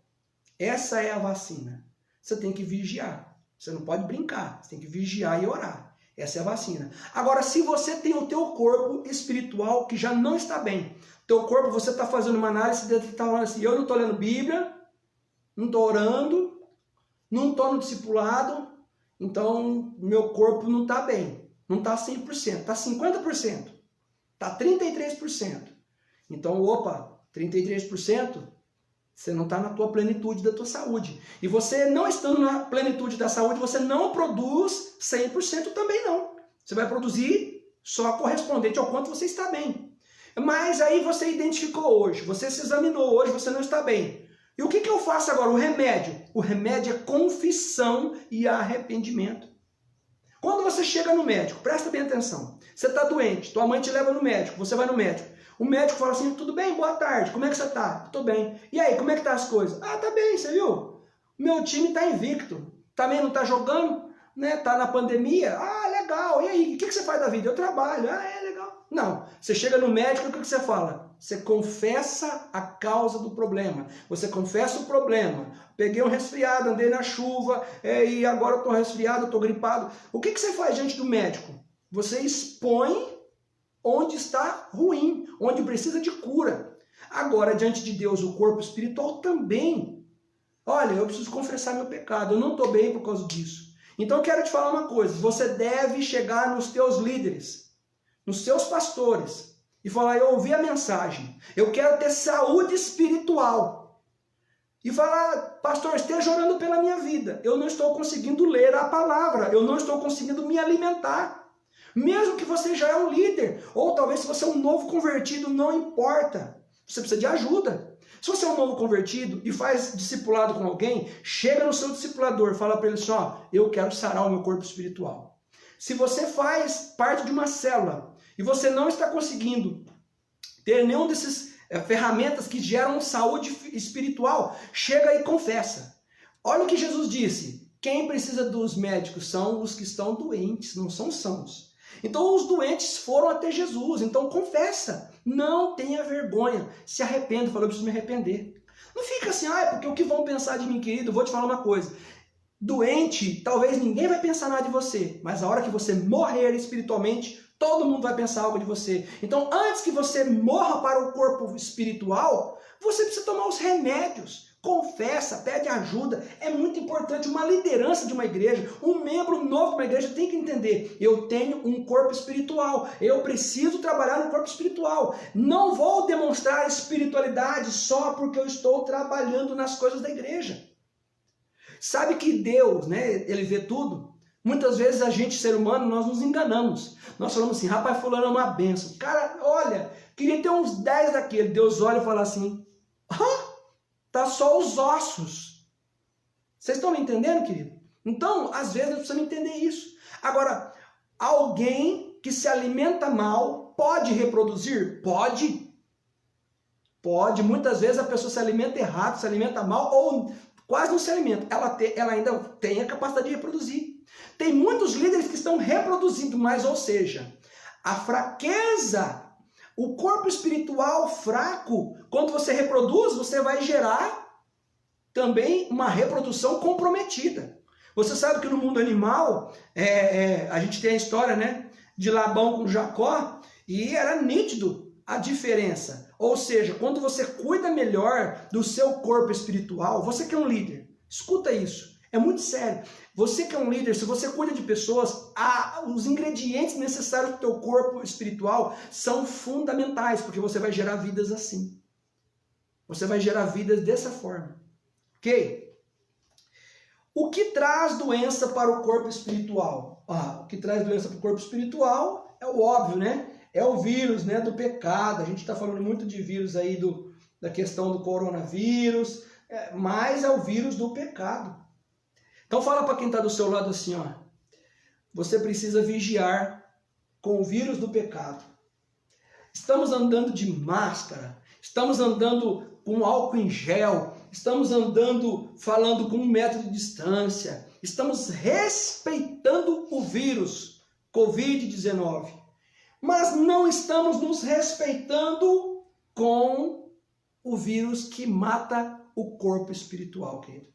Essa é a vacina. Você tem que vigiar. Você não pode brincar. Você tem que vigiar e orar. Essa é a vacina. Agora, se você tem o teu corpo espiritual que já não está bem, teu corpo, você está fazendo uma análise, você está falando assim, eu não estou lendo Bíblia, não estou orando, não estou no discipulado, então meu corpo não está bem. Não está 100%, está 50%, está 33%. Então, 33%, você não está na tua plenitude da tua saúde. E você não estando na plenitude da saúde, você não produz 100% também não. Você vai produzir só correspondente ao quanto você está bem. Mas aí você identificou hoje, você se examinou hoje, você não está bem. E o que eu faço agora? O remédio. O remédio é confissão e arrependimento. Quando você chega no médico, presta bem atenção. Você está doente, tua mãe te leva no médico, você vai no médico. O médico fala assim, tudo bem, boa tarde, como é que você tá? Tô bem. E aí, como é que tá as coisas? Tá bem, você viu? Meu time tá invicto. Também não tá jogando, né? Tá na pandemia. Legal. E aí, o que você faz da vida? Eu trabalho. Legal. Não, você chega no médico, o que você fala? Você confessa a causa do problema. Você confessa o problema. Peguei um resfriado, andei na chuva, e agora eu tô resfriado, eu tô gripado. O que você faz diante do médico? Você expõe onde está ruim, onde precisa de cura. Agora, diante de Deus, o corpo espiritual também. Olha, eu preciso confessar meu pecado, eu não estou bem por causa disso. Então eu quero te falar uma coisa, você deve chegar nos teus líderes, nos seus pastores, e falar, eu ouvi a mensagem, eu quero ter saúde espiritual. E falar, pastor, esteja orando pela minha vida, eu não estou conseguindo ler a palavra, eu não estou conseguindo me alimentar. Mesmo que você já é um líder, ou talvez se você é um novo convertido, não importa. Você precisa de ajuda. Se você é um novo convertido e faz discipulado com alguém, chega no seu discipulador, fala para ele assim, eu quero sarar o meu corpo espiritual. Se você faz parte de uma célula e você não está conseguindo ter nenhum desses ferramentas que geram saúde espiritual, chega e confessa. Olha o que Jesus disse, quem precisa dos médicos são os que estão doentes, não são sãos. Então os doentes foram até Jesus, então confessa, não tenha vergonha, se arrependa, fala, eu preciso me arrepender. Não fica assim, porque o que vão pensar de mim, querido? Eu vou te falar uma coisa, doente, talvez ninguém vai pensar nada de você, mas a hora que você morrer espiritualmente, todo mundo vai pensar algo de você. Então antes que você morra para o corpo espiritual, você precisa tomar os remédios. Confessa, pede ajuda, é muito importante. Uma liderança de uma igreja, um membro novo de uma igreja tem que entender, eu tenho um corpo espiritual, eu preciso trabalhar no corpo espiritual, não vou demonstrar espiritualidade só porque eu estou trabalhando nas coisas da igreja. Sabe que Deus, né, ele vê tudo? Muitas vezes a gente, ser humano, nós nos enganamos, nós falamos assim, rapaz, fulano é uma benção, cara, olha, queria ter uns 10 daquele. Deus olha e fala assim, tá só os ossos. Vocês estão me entendendo, querido? Então, às vezes, nós precisamos entender isso. Agora, alguém que se alimenta mal pode reproduzir? Pode. Pode. Muitas vezes a pessoa se alimenta errado, se alimenta mal ou quase não se alimenta. Ela ainda tem a capacidade de reproduzir. Tem muitos líderes que estão reproduzindo, mas, ou seja, a fraqueza, o corpo espiritual fraco, quando você reproduz, você vai gerar também uma reprodução comprometida. Você sabe que no mundo animal, a gente tem a história, né, de Labão com Jacó, e era nítido a diferença. Ou seja, quando você cuida melhor do seu corpo espiritual, você que é um líder, escuta isso, É muito sério. Você que é um líder, se você cuida de pessoas, os ingredientes necessários para o teu corpo espiritual são fundamentais, porque você vai gerar vidas assim. Você vai gerar vidas dessa forma. Ok? O que traz doença para o corpo espiritual? O que traz doença para o corpo espiritual é o óbvio, né? É o vírus, né, do pecado. A gente está falando muito de vírus aí da questão do coronavírus, mas é o vírus do pecado. Então fala para quem está do seu lado assim, ó, você precisa vigiar com o vírus do pecado. Estamos andando de máscara, estamos andando com álcool em gel, estamos andando falando com 1 metro de distância, estamos respeitando o vírus Covid-19, mas não estamos nos respeitando com o vírus que mata o corpo espiritual, querido.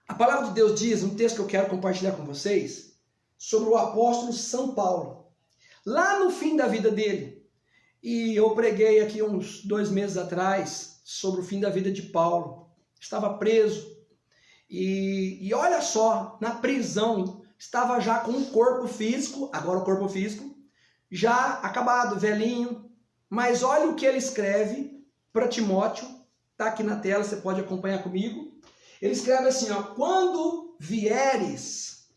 A palavra de Deus diz, um texto que eu quero compartilhar com vocês, sobre o apóstolo São Paulo. Lá no fim da vida dele, e eu preguei aqui uns 2 meses atrás, sobre o fim da vida de Paulo. Estava preso, e olha só, na prisão, estava já com o corpo físico, agora o corpo físico, já acabado, velhinho, mas olha o que ele escreve para Timóteo, está aqui na tela, você pode acompanhar comigo. Ele escreve assim, ó, quando vieres,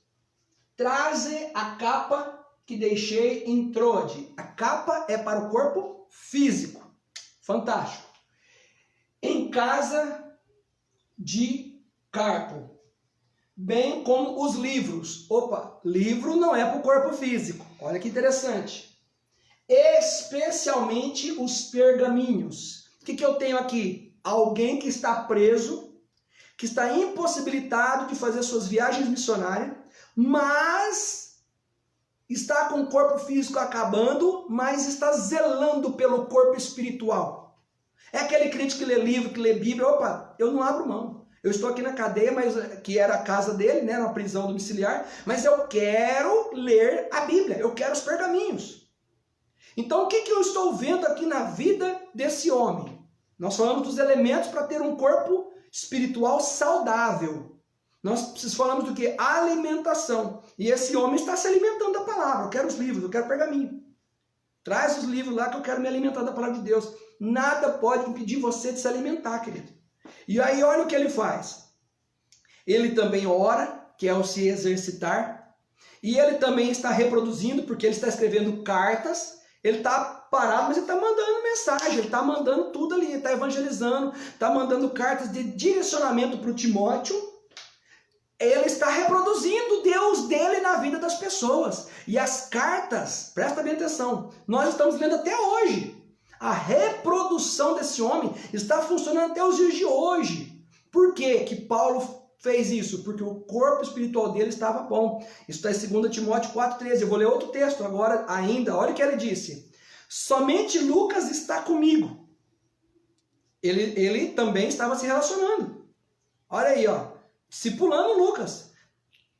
traze a capa que deixei em Trode. A capa é para o corpo físico. Fantástico. Em casa de Carpo, bem como os livros. Opa, livro não é para o corpo físico. Olha que interessante. Especialmente os pergaminhos. O que eu tenho aqui? Alguém que está preso, que está impossibilitado de fazer suas viagens missionárias, mas está com o corpo físico acabando, mas está zelando pelo corpo espiritual. É aquele crente que lê livro, que lê Bíblia, opa, eu não abro mão. Eu estou aqui na cadeia, mas que era a casa dele, né, na prisão domiciliar, mas eu quero ler a Bíblia, eu quero os pergaminhos. Então o que eu estou vendo aqui na vida desse homem? Nós falamos dos elementos para ter um corpo espiritual saudável. Nós falamos do que? Alimentação. E esse homem está se alimentando da palavra. Eu quero os livros, eu quero pergaminho. Traz os livros lá que eu quero me alimentar da palavra de Deus. Nada pode impedir você de se alimentar, querido. E aí olha o que ele faz. Ele também ora, que é o se exercitar. E ele também está reproduzindo, porque ele está escrevendo cartas. Ele está parado, mas ele está mandando mensagem, ele está mandando tudo ali, ele está evangelizando, está mandando cartas de direcionamento para o Timóteo. Ele está reproduzindo o Deus dele na vida das pessoas. E as cartas, presta bem atenção, nós estamos lendo até hoje. A reprodução desse homem está funcionando até os dias de hoje. Por que que Paulo fez isso? Porque o corpo espiritual dele estava bom. Isso está em 2 Timóteo 4,13. Eu vou ler outro texto agora ainda. Olha o que ele disse. Somente Lucas está comigo. Ele também estava se relacionando. Olha aí, ó. Discipulando Lucas.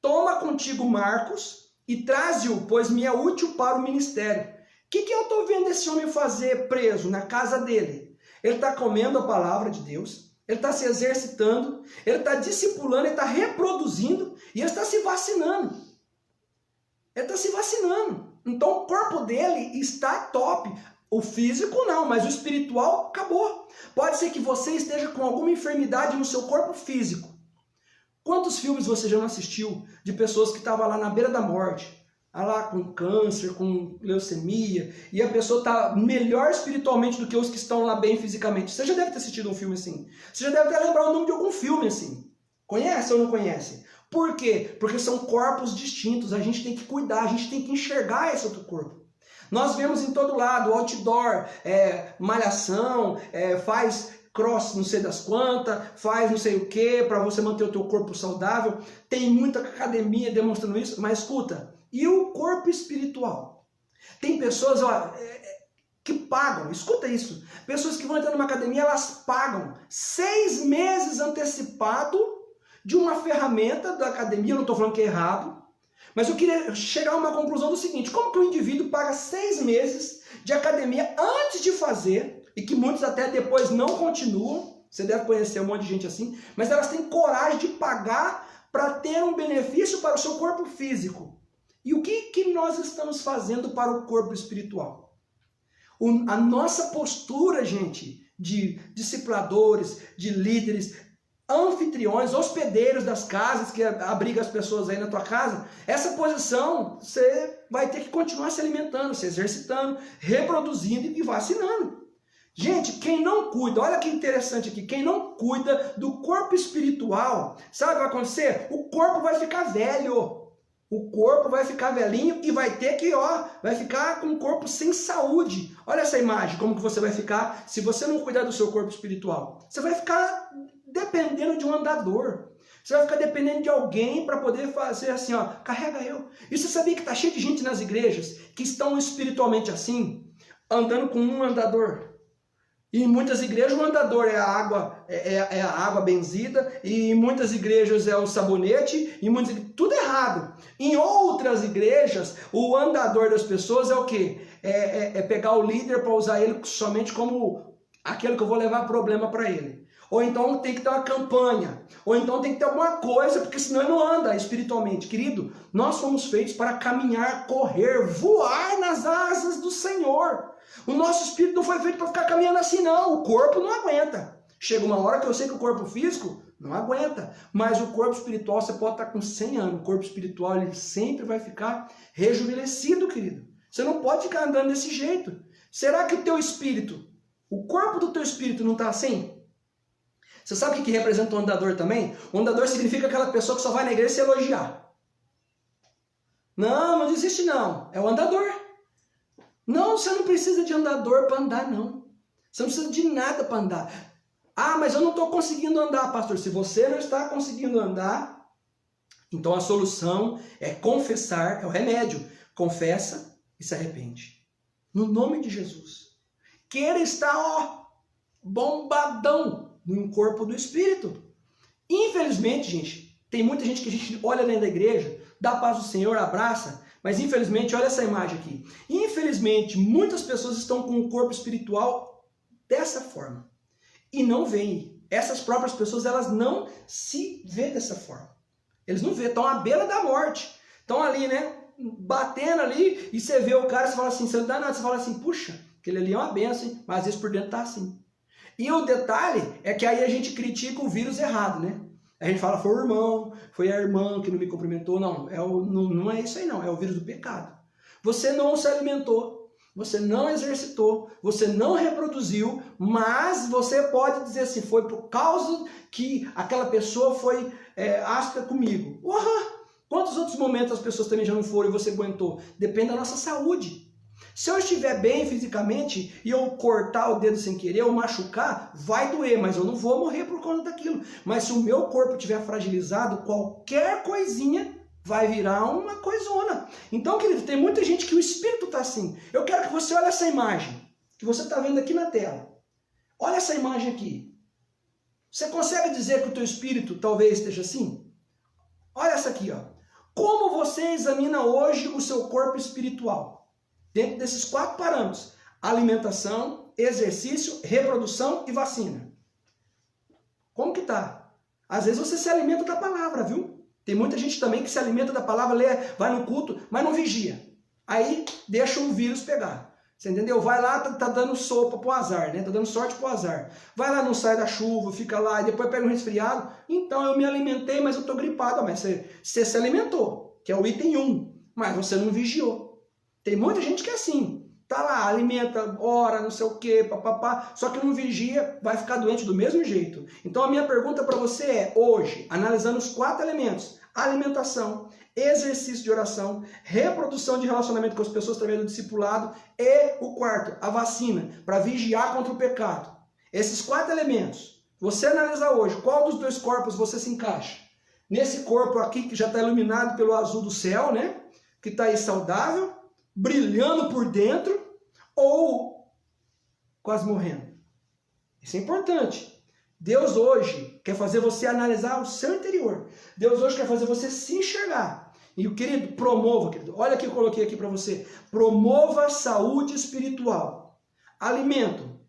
Toma contigo Marcos e traze-o, pois me é útil para o ministério. O que eu estou vendo esse homem fazer preso na casa dele? Ele está comendo a palavra de Deus, ele está se exercitando, ele está discipulando, ele está reproduzindo e ele está se vacinando. Ele está se vacinando. Então o corpo dele está top. O físico não, mas o espiritual acabou. Pode ser que você esteja com alguma enfermidade no seu corpo físico. Quantos filmes você já não assistiu de pessoas que estavam lá na beira da morte? Lá com câncer, com leucemia, e a pessoa está melhor espiritualmente do que os que estão lá bem fisicamente. Você já deve ter assistido um filme assim. Você já deve ter lembrado o nome de algum filme assim. Conhece ou não conhece? Por quê? Porque são corpos distintos. A gente tem que cuidar, a gente tem que enxergar esse outro corpo. Nós vemos em todo lado, outdoor, malhação, faz cross não sei das quantas, faz não sei o que para você manter o teu corpo saudável. Tem muita academia demonstrando isso, mas escuta, e o corpo espiritual? Tem pessoas que pagam, escuta isso, pessoas que vão entrar numa academia, elas pagam 6 meses antecipado de uma ferramenta da academia. Eu não estou falando que é errado, mas eu queria chegar a uma conclusão do seguinte: como que o indivíduo paga 6 meses de academia antes de fazer, e que muitos até depois não continuam, Você deve conhecer um monte de gente assim, mas elas têm coragem de pagar para ter um benefício para o seu corpo físico. E o que nós estamos fazendo para o corpo espiritual? A nossa postura, gente, de discipuladores, de líderes, anfitriões, hospedeiros das casas, que abriga as pessoas aí na tua casa, essa posição você vai ter que continuar se alimentando, se exercitando, reproduzindo e vacinando. Gente, quem não cuida, olha que interessante aqui, quem não cuida do corpo espiritual, sabe o que vai acontecer? O corpo vai ficar velho. O corpo vai ficar velhinho e vai ter que, vai ficar com o corpo sem saúde. Olha essa imagem, como que você vai ficar se você não cuidar do seu corpo espiritual. Você vai ficar dependendo de um andador. Você vai ficar dependendo de alguém para poder fazer assim, carrega eu. E você sabia que está cheio de gente nas igrejas que estão espiritualmente assim, andando com um andador? E em muitas igrejas o andador é a água benzida, e em muitas igrejas é o sabonete, tudo errado. Em outras igrejas, o andador das pessoas é o quê? É pegar o líder para usar ele somente como aquele que eu vou levar problema para ele. Ou então tem que ter uma campanha, ou então tem que ter alguma coisa, porque senão ele não anda espiritualmente. Querido, nós fomos feitos para caminhar, correr, voar nas asas do Senhor. O nosso espírito não foi feito para ficar caminhando assim, não. O corpo não aguenta. Chega uma hora que eu sei que o corpo físico não aguenta, mas o corpo espiritual, você pode estar com 100 anos, o corpo espiritual ele sempre vai ficar rejuvenescido, querido. Você não pode ficar andando desse jeito. Será que o teu espírito, o corpo do teu espírito não está assim? Você sabe o que representa o andador também? O andador significa aquela pessoa que só vai na igreja se elogiar. Não existe não. É o andador. Não, você não precisa de andador para andar, não. Você não precisa de nada para andar. Ah, mas eu não estou conseguindo andar, pastor. Se você não está conseguindo andar, então a solução é confessar, é o remédio. Confessa e se arrepende. No nome de Jesus. Queira estar, bombadão no corpo do Espírito. Infelizmente, gente, tem muita gente que a gente olha dentro da igreja, dá a paz do Senhor, abraça, mas infelizmente, olha essa imagem aqui. Infelizmente, muitas pessoas estão com o corpo espiritual dessa forma. E não veem. Essas próprias pessoas, elas não se vê dessa forma. Eles não vê, estão à beira da morte. Estão ali, né, batendo ali, e você vê o cara, você fala assim, você não dá nada, você fala assim, puxa, aquele ali é uma benção, hein? Mas às vezes por dentro está assim. E o detalhe é que aí a gente critica o vírus errado, né? A gente fala, foi o irmão, foi a irmã que não me cumprimentou. Não, não é isso aí não, é o vírus do pecado. Você não se alimentou, você não exercitou, você não reproduziu, mas você pode dizer assim, foi por causa que aquela pessoa foi áspera comigo. Quantos outros momentos as pessoas também já não foram e você aguentou? Depende da nossa saúde. Se eu estiver bem fisicamente e eu cortar o dedo sem querer ou machucar, vai doer, mas eu não vou morrer por conta daquilo. Mas se o meu corpo estiver fragilizado, qualquer coisinha vai virar uma coisona. Então, querido, tem muita gente que o espírito está assim. Eu quero que você olhe essa imagem que você está vendo aqui na tela. Olha essa imagem aqui. Você consegue dizer que o teu espírito talvez esteja assim? Olha essa aqui, Como você examina hoje o seu corpo espiritual? Dentro desses 4 parâmetros: alimentação, exercício, reprodução e vacina. Como que tá? Às vezes você se alimenta da palavra, viu? Tem muita gente também que se alimenta da palavra, vai no culto, mas não vigia. Aí deixa o vírus pegar. Você entendeu? Vai lá, tá dando sopa pro azar, né? Tá dando sorte pro azar. Vai lá, não sai da chuva, fica lá, e depois pega um resfriado. Então eu me alimentei, mas eu tô gripado. Mas você se alimentou, que é o item 1, mas você não vigiou. Tem muita gente que é assim, tá lá, alimenta, ora, não sei o que, papapá, só que não vigia, vai ficar doente do mesmo jeito. Então a minha pergunta para você é, hoje, analisando os 4 elementos, alimentação, exercício de oração, reprodução de relacionamento com as pessoas através do discipulado e o 4º, a vacina, para vigiar contra o pecado. Esses 4 elementos, você analisa hoje, qual dos 2 corpos você se encaixa? Nesse corpo aqui que já está iluminado pelo azul do céu, né? Que está aí saudável, brilhando por dentro, ou quase morrendo. Isso é importante. Deus hoje quer fazer você analisar o seu interior. Deus hoje quer fazer você se enxergar. E o querido, promova, querido. Olha que eu coloquei aqui para você. Promova a saúde espiritual. Alimento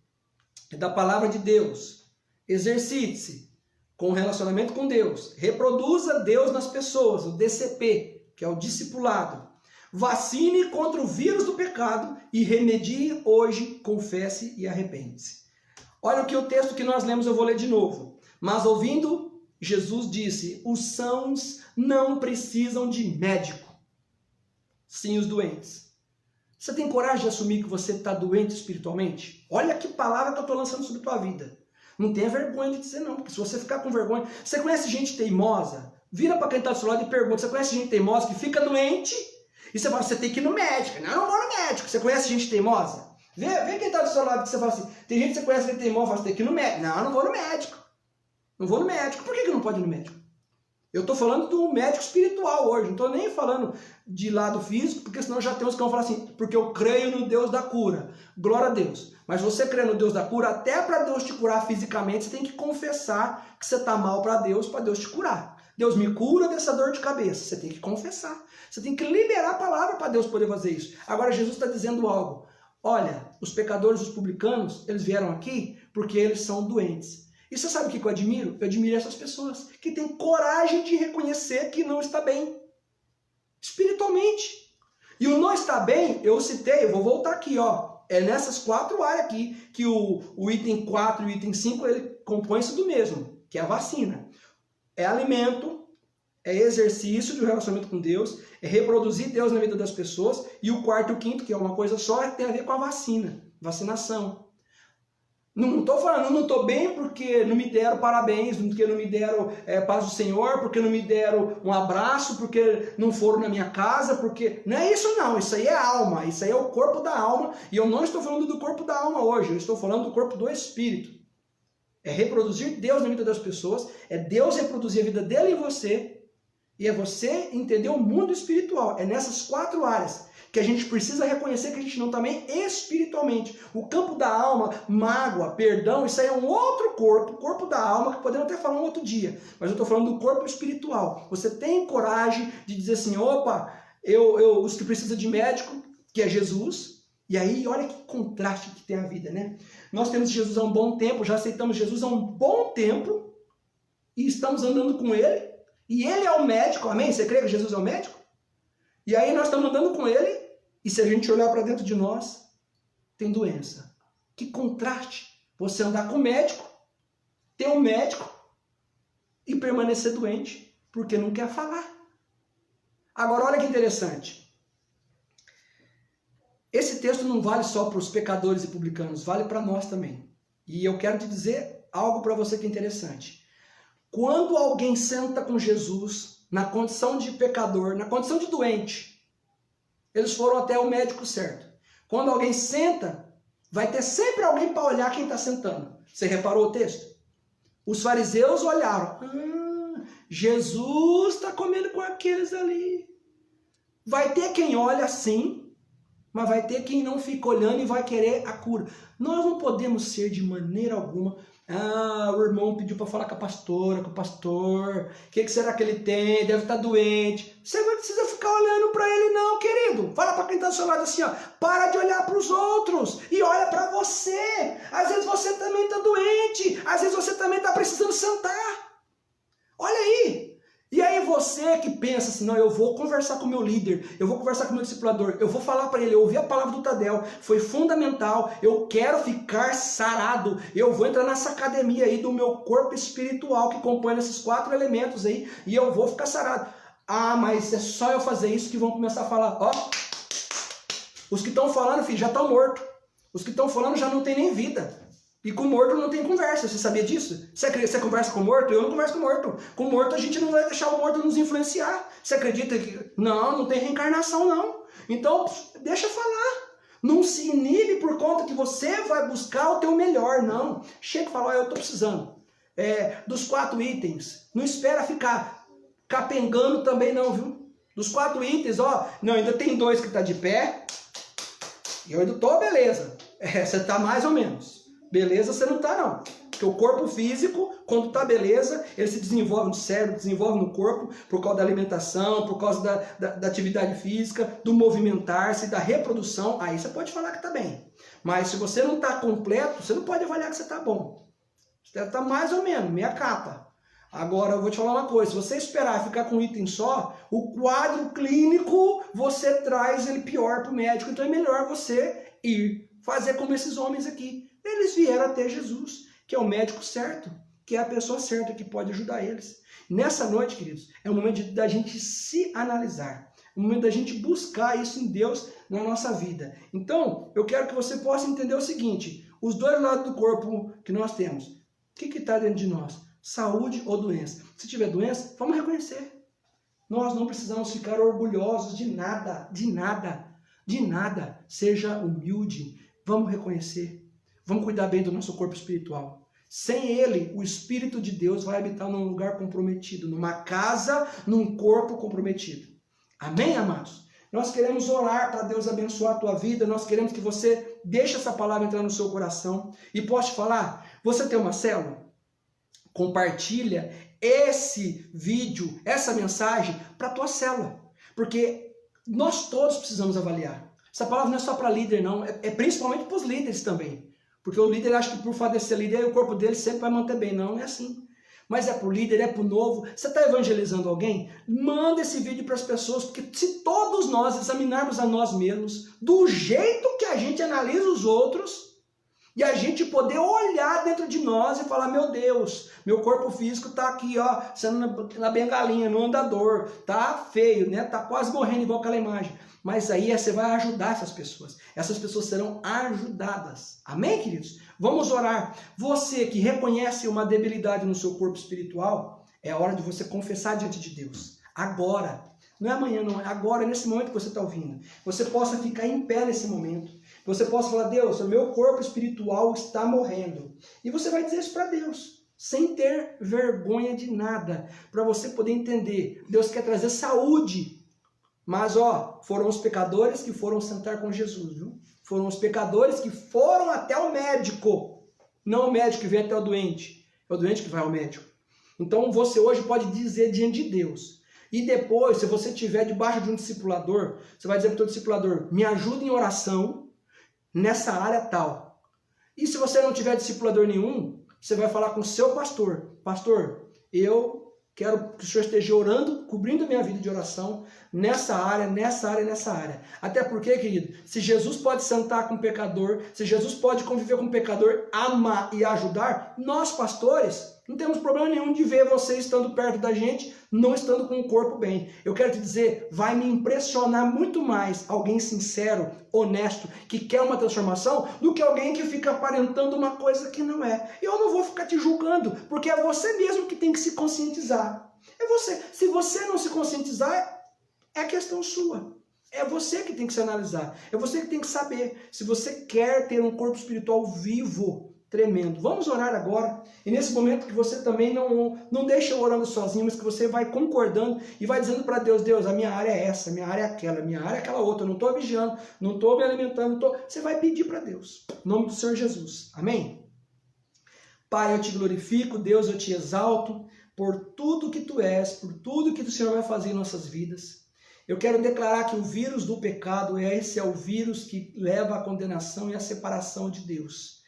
é da palavra de Deus. exercite-se com o relacionamento com Deus, reproduza Deus nas pessoas, o DCP, que é o discipulado. Vacine contra o vírus do pecado e remedie hoje, confesse e arrepende-se. Olha o que o texto que nós lemos, eu vou ler de novo. Mas ouvindo, Jesus disse, os sãos não precisam de médico, sim os doentes. Você tem coragem de assumir que você está doente espiritualmente? Olha que palavra que eu estou lançando sobre a tua vida. Não tenha vergonha de dizer não, porque se você ficar com vergonha... Você conhece gente teimosa? Vira para quem está do seu lado e pergunta, você conhece gente teimosa que fica doente e você fala, você tem que ir no médico. Não, eu não vou no médico. Você conhece gente teimosa? Vê quem está do seu lado que você fala assim, tem gente que você conhece que é teimosa, fala, você tem que ir no médico. Não, eu não vou no médico. Não vou no médico. Por que não pode ir no médico? Eu estou falando do médico espiritual hoje, não estou nem falando de lado físico, porque senão já tem uns que vão falar assim, porque eu creio no Deus da cura. Glória a Deus. Mas você crê no Deus da cura, até para Deus te curar fisicamente, você tem que confessar que você está mal para Deus te curar. Deus me cura dessa dor de cabeça. Você tem que confessar. Você tem que liberar a palavra para Deus poder fazer isso. Agora Jesus está dizendo algo. Olha, os pecadores, os publicanos, eles vieram aqui porque eles são doentes. E você sabe o que eu admiro? Eu admiro essas pessoas que têm coragem de reconhecer que não está bem. Espiritualmente. E o não está bem, eu citei, eu vou voltar aqui, ó. É nessas 4 áreas aqui que o item 4 e o item 5, ele compõe-se do mesmo, que é a vacina. É alimento, é exercício de um relacionamento com Deus, é reproduzir Deus na vida das pessoas. E o 4 e o 5, que é uma coisa só, tem a ver com a vacina, vacinação. Não estou falando, não estou bem porque não me deram parabéns, porque não me deram paz do Senhor, porque não me deram um abraço, porque não foram na minha casa, porque... Não é isso não, isso aí é alma, isso aí é o corpo da alma, e eu não estou falando do corpo da alma hoje, eu estou falando do corpo do Espírito. É reproduzir Deus na vida das pessoas, é Deus reproduzir a vida dele em você, e é você entender o mundo espiritual. É nessas 4 áreas que a gente precisa reconhecer que a gente não está bem espiritualmente. O campo da alma, mágoa, perdão, isso aí é um outro corpo, o corpo da alma, que podemos até falar um outro dia. Mas eu estou falando do corpo espiritual. Você tem coragem de dizer assim, opa, os que precisam de médico, que é Jesus. E aí, olha que contraste que tem a vida, né? Nós temos Jesus há um bom tempo, já aceitamos Jesus há um bom tempo, e estamos andando com Ele, e Ele é o médico, amém? Você crê que Jesus é o médico? E aí nós estamos andando com Ele, e se a gente olhar para dentro de nós, tem doença. Que contraste você andar com o médico, ter um médico e permanecer doente, porque não quer falar. Agora, olha que interessante. Esse texto não vale só para os pecadores e publicanos, vale para nós também. E eu quero te dizer algo para você que é interessante. Quando alguém senta com Jesus na condição de pecador, na condição de doente, eles foram até o médico certo. Quando alguém senta, vai ter sempre alguém para olhar quem está sentando. Você reparou o texto? Os fariseus olharam. Jesus está comendo com aqueles ali. Vai ter quem olha assim, mas vai ter quem não fica olhando e vai querer a cura. Nós não podemos ser de maneira alguma... o irmão pediu para falar com a pastora, com o pastor. O que será que ele tem? Deve estar doente. Você não precisa ficar olhando para ele não, querido. Fala para quem está do seu lado assim, ó. Para de olhar para os outros e olha para você. Às vezes você também está doente. Às vezes você também está precisando sentar. Olha aí. E aí você que pensa assim, não, eu vou conversar com o meu líder, eu vou conversar com o meu discipulador, eu vou falar para ele, eu ouvi a palavra do Tadel, foi fundamental, eu quero ficar sarado, eu vou entrar nessa academia aí do meu corpo espiritual que compõe esses 4 elementos aí, e eu vou ficar sarado. Mas é só eu fazer isso que vão começar a falar, ó, os que estão falando, filho, já estão mortos, os que estão falando já não tem nem vida. E com morto não tem conversa, você sabia disso? Você conversa com morto? Eu não converso com morto. Com morto a gente não vai deixar o morto nos influenciar. Você acredita que... Não tem reencarnação não. Então, deixa falar. Não se inibe por conta que você vai buscar o teu melhor, não. Chega e fala, eu estou precisando. Dos 4 itens. Não espera ficar capengando também não, viu? Dos 4 itens, ó, não, ainda tem 2 que tá de pé. E eu ainda tô, beleza. Você tá mais ou menos. Beleza você não está não, porque o corpo físico, quando está beleza, ele se desenvolve no cérebro, desenvolve no corpo, por causa da alimentação, por causa da atividade física, do movimentar-se, da reprodução, aí você pode falar que está bem. Mas se você não está completo, você não pode avaliar que você está bom. Você deve estar mais ou menos, meia capa. Agora, eu vou te falar uma coisa, se você esperar ficar com um item só, o quadro clínico, você traz ele pior para o médico. Então é melhor você ir fazer como esses homens aqui. Eles vieram até Jesus, que é o médico certo, que é a pessoa certa que pode ajudar eles. Nessa noite, queridos, é o momento da gente se analisar. É o momento da gente buscar isso em Deus na nossa vida. Então, eu quero que você possa entender o seguinte, os dois lados do corpo que nós temos. O que está dentro de nós? Saúde ou doença? Se tiver doença, vamos reconhecer. Nós não precisamos ficar orgulhosos de nada, de nada, de nada. Seja humilde, vamos reconhecer. Vamos cuidar bem do nosso corpo espiritual. Sem ele, o Espírito de Deus vai habitar num lugar comprometido, numa casa, num corpo comprometido. Amém, amados? Nós queremos orar para Deus abençoar a tua vida, nós queremos que você deixe essa palavra entrar no seu coração. E posso te falar, você tem uma célula? Compartilha esse vídeo, essa mensagem para a tua célula. Porque nós todos precisamos avaliar. Essa palavra não é só para líder, não. É principalmente para os líderes também. Porque o líder acha que por fato de ser líder, o corpo dele sempre vai manter bem. Não é assim. Mas é para o líder, é para o novo. Você está evangelizando alguém? Manda esse vídeo para as pessoas. Porque se todos nós examinarmos a nós mesmos, do jeito que a gente analisa os outros, e a gente poder olhar dentro de nós e falar, meu Deus, meu corpo físico está aqui, ó, sendo na bengalinha, no andador, tá feio, né? Tá quase morrendo igual aquela imagem. Mas aí você vai ajudar essas pessoas. Essas pessoas serão ajudadas. Amém, queridos? Vamos orar. Você que reconhece uma debilidade no seu corpo espiritual, é hora de você confessar diante de Deus. Agora. Não é amanhã, não. É agora, nesse momento que você está ouvindo. Você possa ficar em pé nesse momento. Você possa falar, Deus, o meu corpo espiritual está morrendo. E você vai dizer isso para Deus, sem ter vergonha de nada, para você poder entender. Deus quer trazer saúde. Mas, ó, foram os pecadores que foram sentar com Jesus, viu? Foram os pecadores que foram até o médico. Não o médico que vem até o doente. É o doente que vai ao médico. Então, você hoje pode dizer diante de Deus. E depois, se você estiver debaixo de um discipulador, você vai dizer para o teu discipulador, me ajuda em oração nessa área tal. E se você não tiver discipulador nenhum, você vai falar com o seu pastor. Pastor, eu quero que o senhor esteja orando, cobrindo a minha vida de oração nessa área, nessa área, nessa área. Até porque, querido, se Jesus pode sentar com o pecador, se Jesus pode conviver com o pecador, amar e ajudar, nós pastores não temos problema nenhum de ver você estando perto da gente, não estando com o corpo bem. Eu quero te dizer, vai me impressionar muito mais alguém sincero, honesto, que quer uma transformação, do que alguém que fica aparentando uma coisa que não é. Eu não vou ficar te julgando, porque é você mesmo que tem que se conscientizar. É você. Se você não se conscientizar, é questão sua. É você que tem que se analisar. É você que tem que saber se você quer ter um corpo espiritual vivo, tremendo. Vamos orar agora. E nesse momento que você também não deixa eu orando sozinho, mas que você vai concordando e vai dizendo para Deus, Deus, a minha área é essa, a minha área é aquela, a minha área é aquela outra. Eu não estou vigiando, não estou me alimentando. Você vai pedir para Deus. Em nome do Senhor Jesus. Amém? Pai, eu te glorifico. Deus, eu te exalto por tudo que tu és, por tudo que o Senhor vai fazer em nossas vidas. Eu quero declarar que o vírus do pecado, esse é o vírus que leva à condenação e à separação de Deus.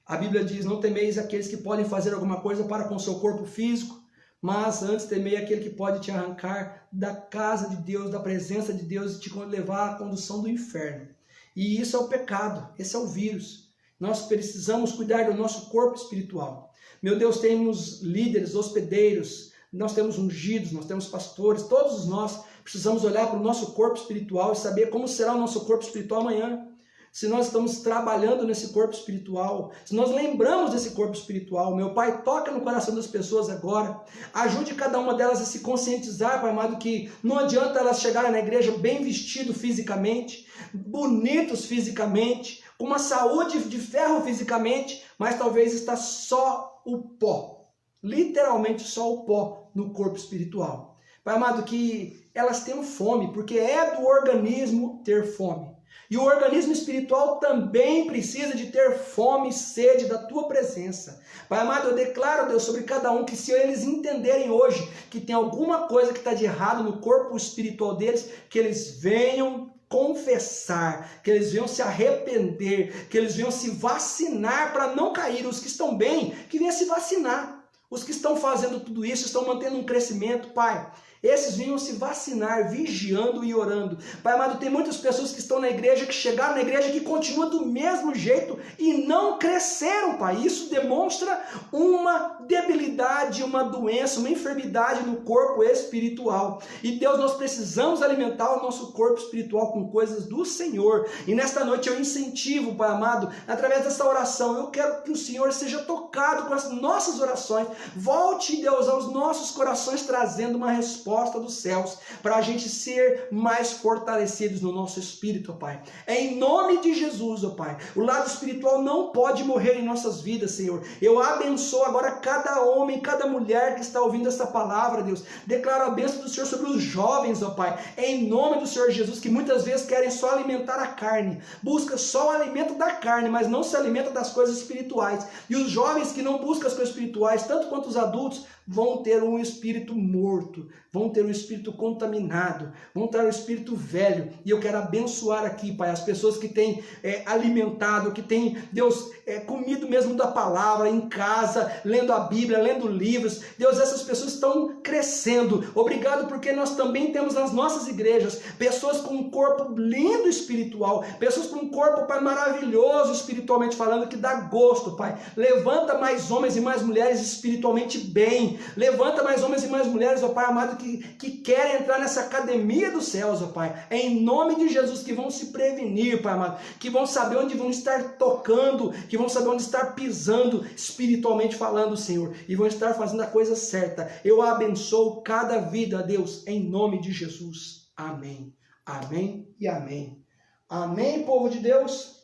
A Bíblia diz, não temeis aqueles que podem fazer alguma coisa para com o seu corpo físico, mas antes temei aquele que pode te arrancar da casa de Deus, da presença de Deus e te levar à condução do inferno. E isso é o pecado, esse é o vírus. Nós precisamos cuidar do nosso corpo espiritual. Meu Deus, temos líderes, hospedeiros, nós temos ungidos, nós temos pastores, todos nós precisamos olhar para o nosso corpo espiritual e saber como será o nosso corpo espiritual amanhã. Se nós estamos trabalhando nesse corpo espiritual, se nós lembramos desse corpo espiritual, meu Pai, toca no coração das pessoas agora, ajude cada uma delas a se conscientizar, Pai amado, que não adianta elas chegarem na igreja bem vestidos fisicamente, bonitos fisicamente, com uma saúde de ferro fisicamente, mas talvez está só o pó, literalmente só o pó no corpo espiritual. Pai amado, que elas tenham fome, porque é do organismo ter fome. E o organismo espiritual também precisa de ter fome e sede da tua presença. Pai amado, eu declaro, Deus, sobre cada um, que se eles entenderem hoje que tem alguma coisa que está de errado no corpo espiritual deles, que eles venham confessar, que eles venham se arrepender, que eles venham se vacinar para não cair. Os que estão bem, que venham se vacinar. Os que estão fazendo tudo isso, estão mantendo um crescimento, Pai. Esses venham se vacinar, vigiando e orando. Pai amado, tem muitas pessoas que estão na igreja, que chegaram na igreja, que continuam do mesmo jeito e não cresceram, Pai. Isso demonstra uma debilidade, uma doença, uma enfermidade no corpo espiritual. E Deus, nós precisamos alimentar o nosso corpo espiritual com coisas do Senhor. E nesta noite eu incentivo, Pai amado, através dessa oração, eu quero que o Senhor seja tocado com as nossas orações. Volte, Deus, aos nossos corações, trazendo uma resposta dos céus, para a gente ser mais fortalecidos no nosso espírito, ó Pai. É em nome de Jesus, ó Pai. O lado espiritual não pode morrer em nossas vidas, Senhor. Eu abençoo agora cada homem, cada mulher que está ouvindo essa palavra, Deus. Declaro a bênção do Senhor sobre os jovens, ó Pai. É em nome do Senhor Jesus, que muitas vezes querem só alimentar a carne. Busca só o alimento da carne, mas não se alimenta das coisas espirituais. E os jovens que não buscam as coisas espirituais, tanto quanto os adultos, vão ter um espírito morto, vão ter um espírito contaminado, vão ter um espírito velho. E eu quero abençoar aqui, Pai, as pessoas que têm alimentado, que têm, Deus, comido mesmo da palavra em casa, lendo a Bíblia, lendo livros. Deus, essas pessoas estão crescendo. Obrigado, porque nós também temos nas nossas igrejas pessoas com um corpo lindo espiritual, pessoas com um corpo, Pai, maravilhoso espiritualmente falando, que dá gosto, Pai. Levanta mais homens e mais mulheres espiritualmente bem. Levanta mais homens e mais mulheres, ó Pai amado, que querem entrar nessa academia dos céus, ó Pai. É em nome de Jesus, que vão se prevenir, Pai amado, que vão saber onde vão estar tocando, que vão saber onde estar pisando, espiritualmente falando, Senhor, e vão estar fazendo a coisa certa. Eu abençoo cada vida, Deus, em nome de Jesus. Amém. Amém e amém. Amém, povo de Deus.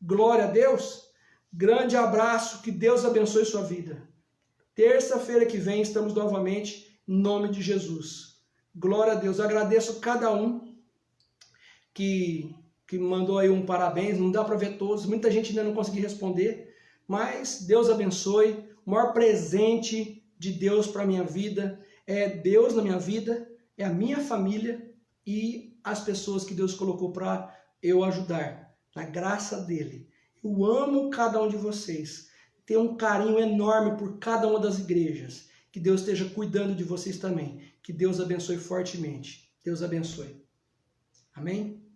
Glória a Deus. Grande abraço, que Deus abençoe sua vida. Terça-feira que vem estamos novamente, em nome de Jesus. Glória a Deus. Eu agradeço cada um que mandou aí um parabéns. Não dá para ver todos, muita gente ainda não conseguiu responder, mas Deus abençoe. O maior presente de Deus para a minha vida é Deus na minha vida, é a minha família e as pessoas que Deus colocou para eu ajudar, na graça dele. Eu amo cada um de vocês. Tenho um carinho enorme por cada uma das igrejas. Que Deus esteja cuidando de vocês também. Que Deus abençoe fortemente. Deus abençoe. Amém?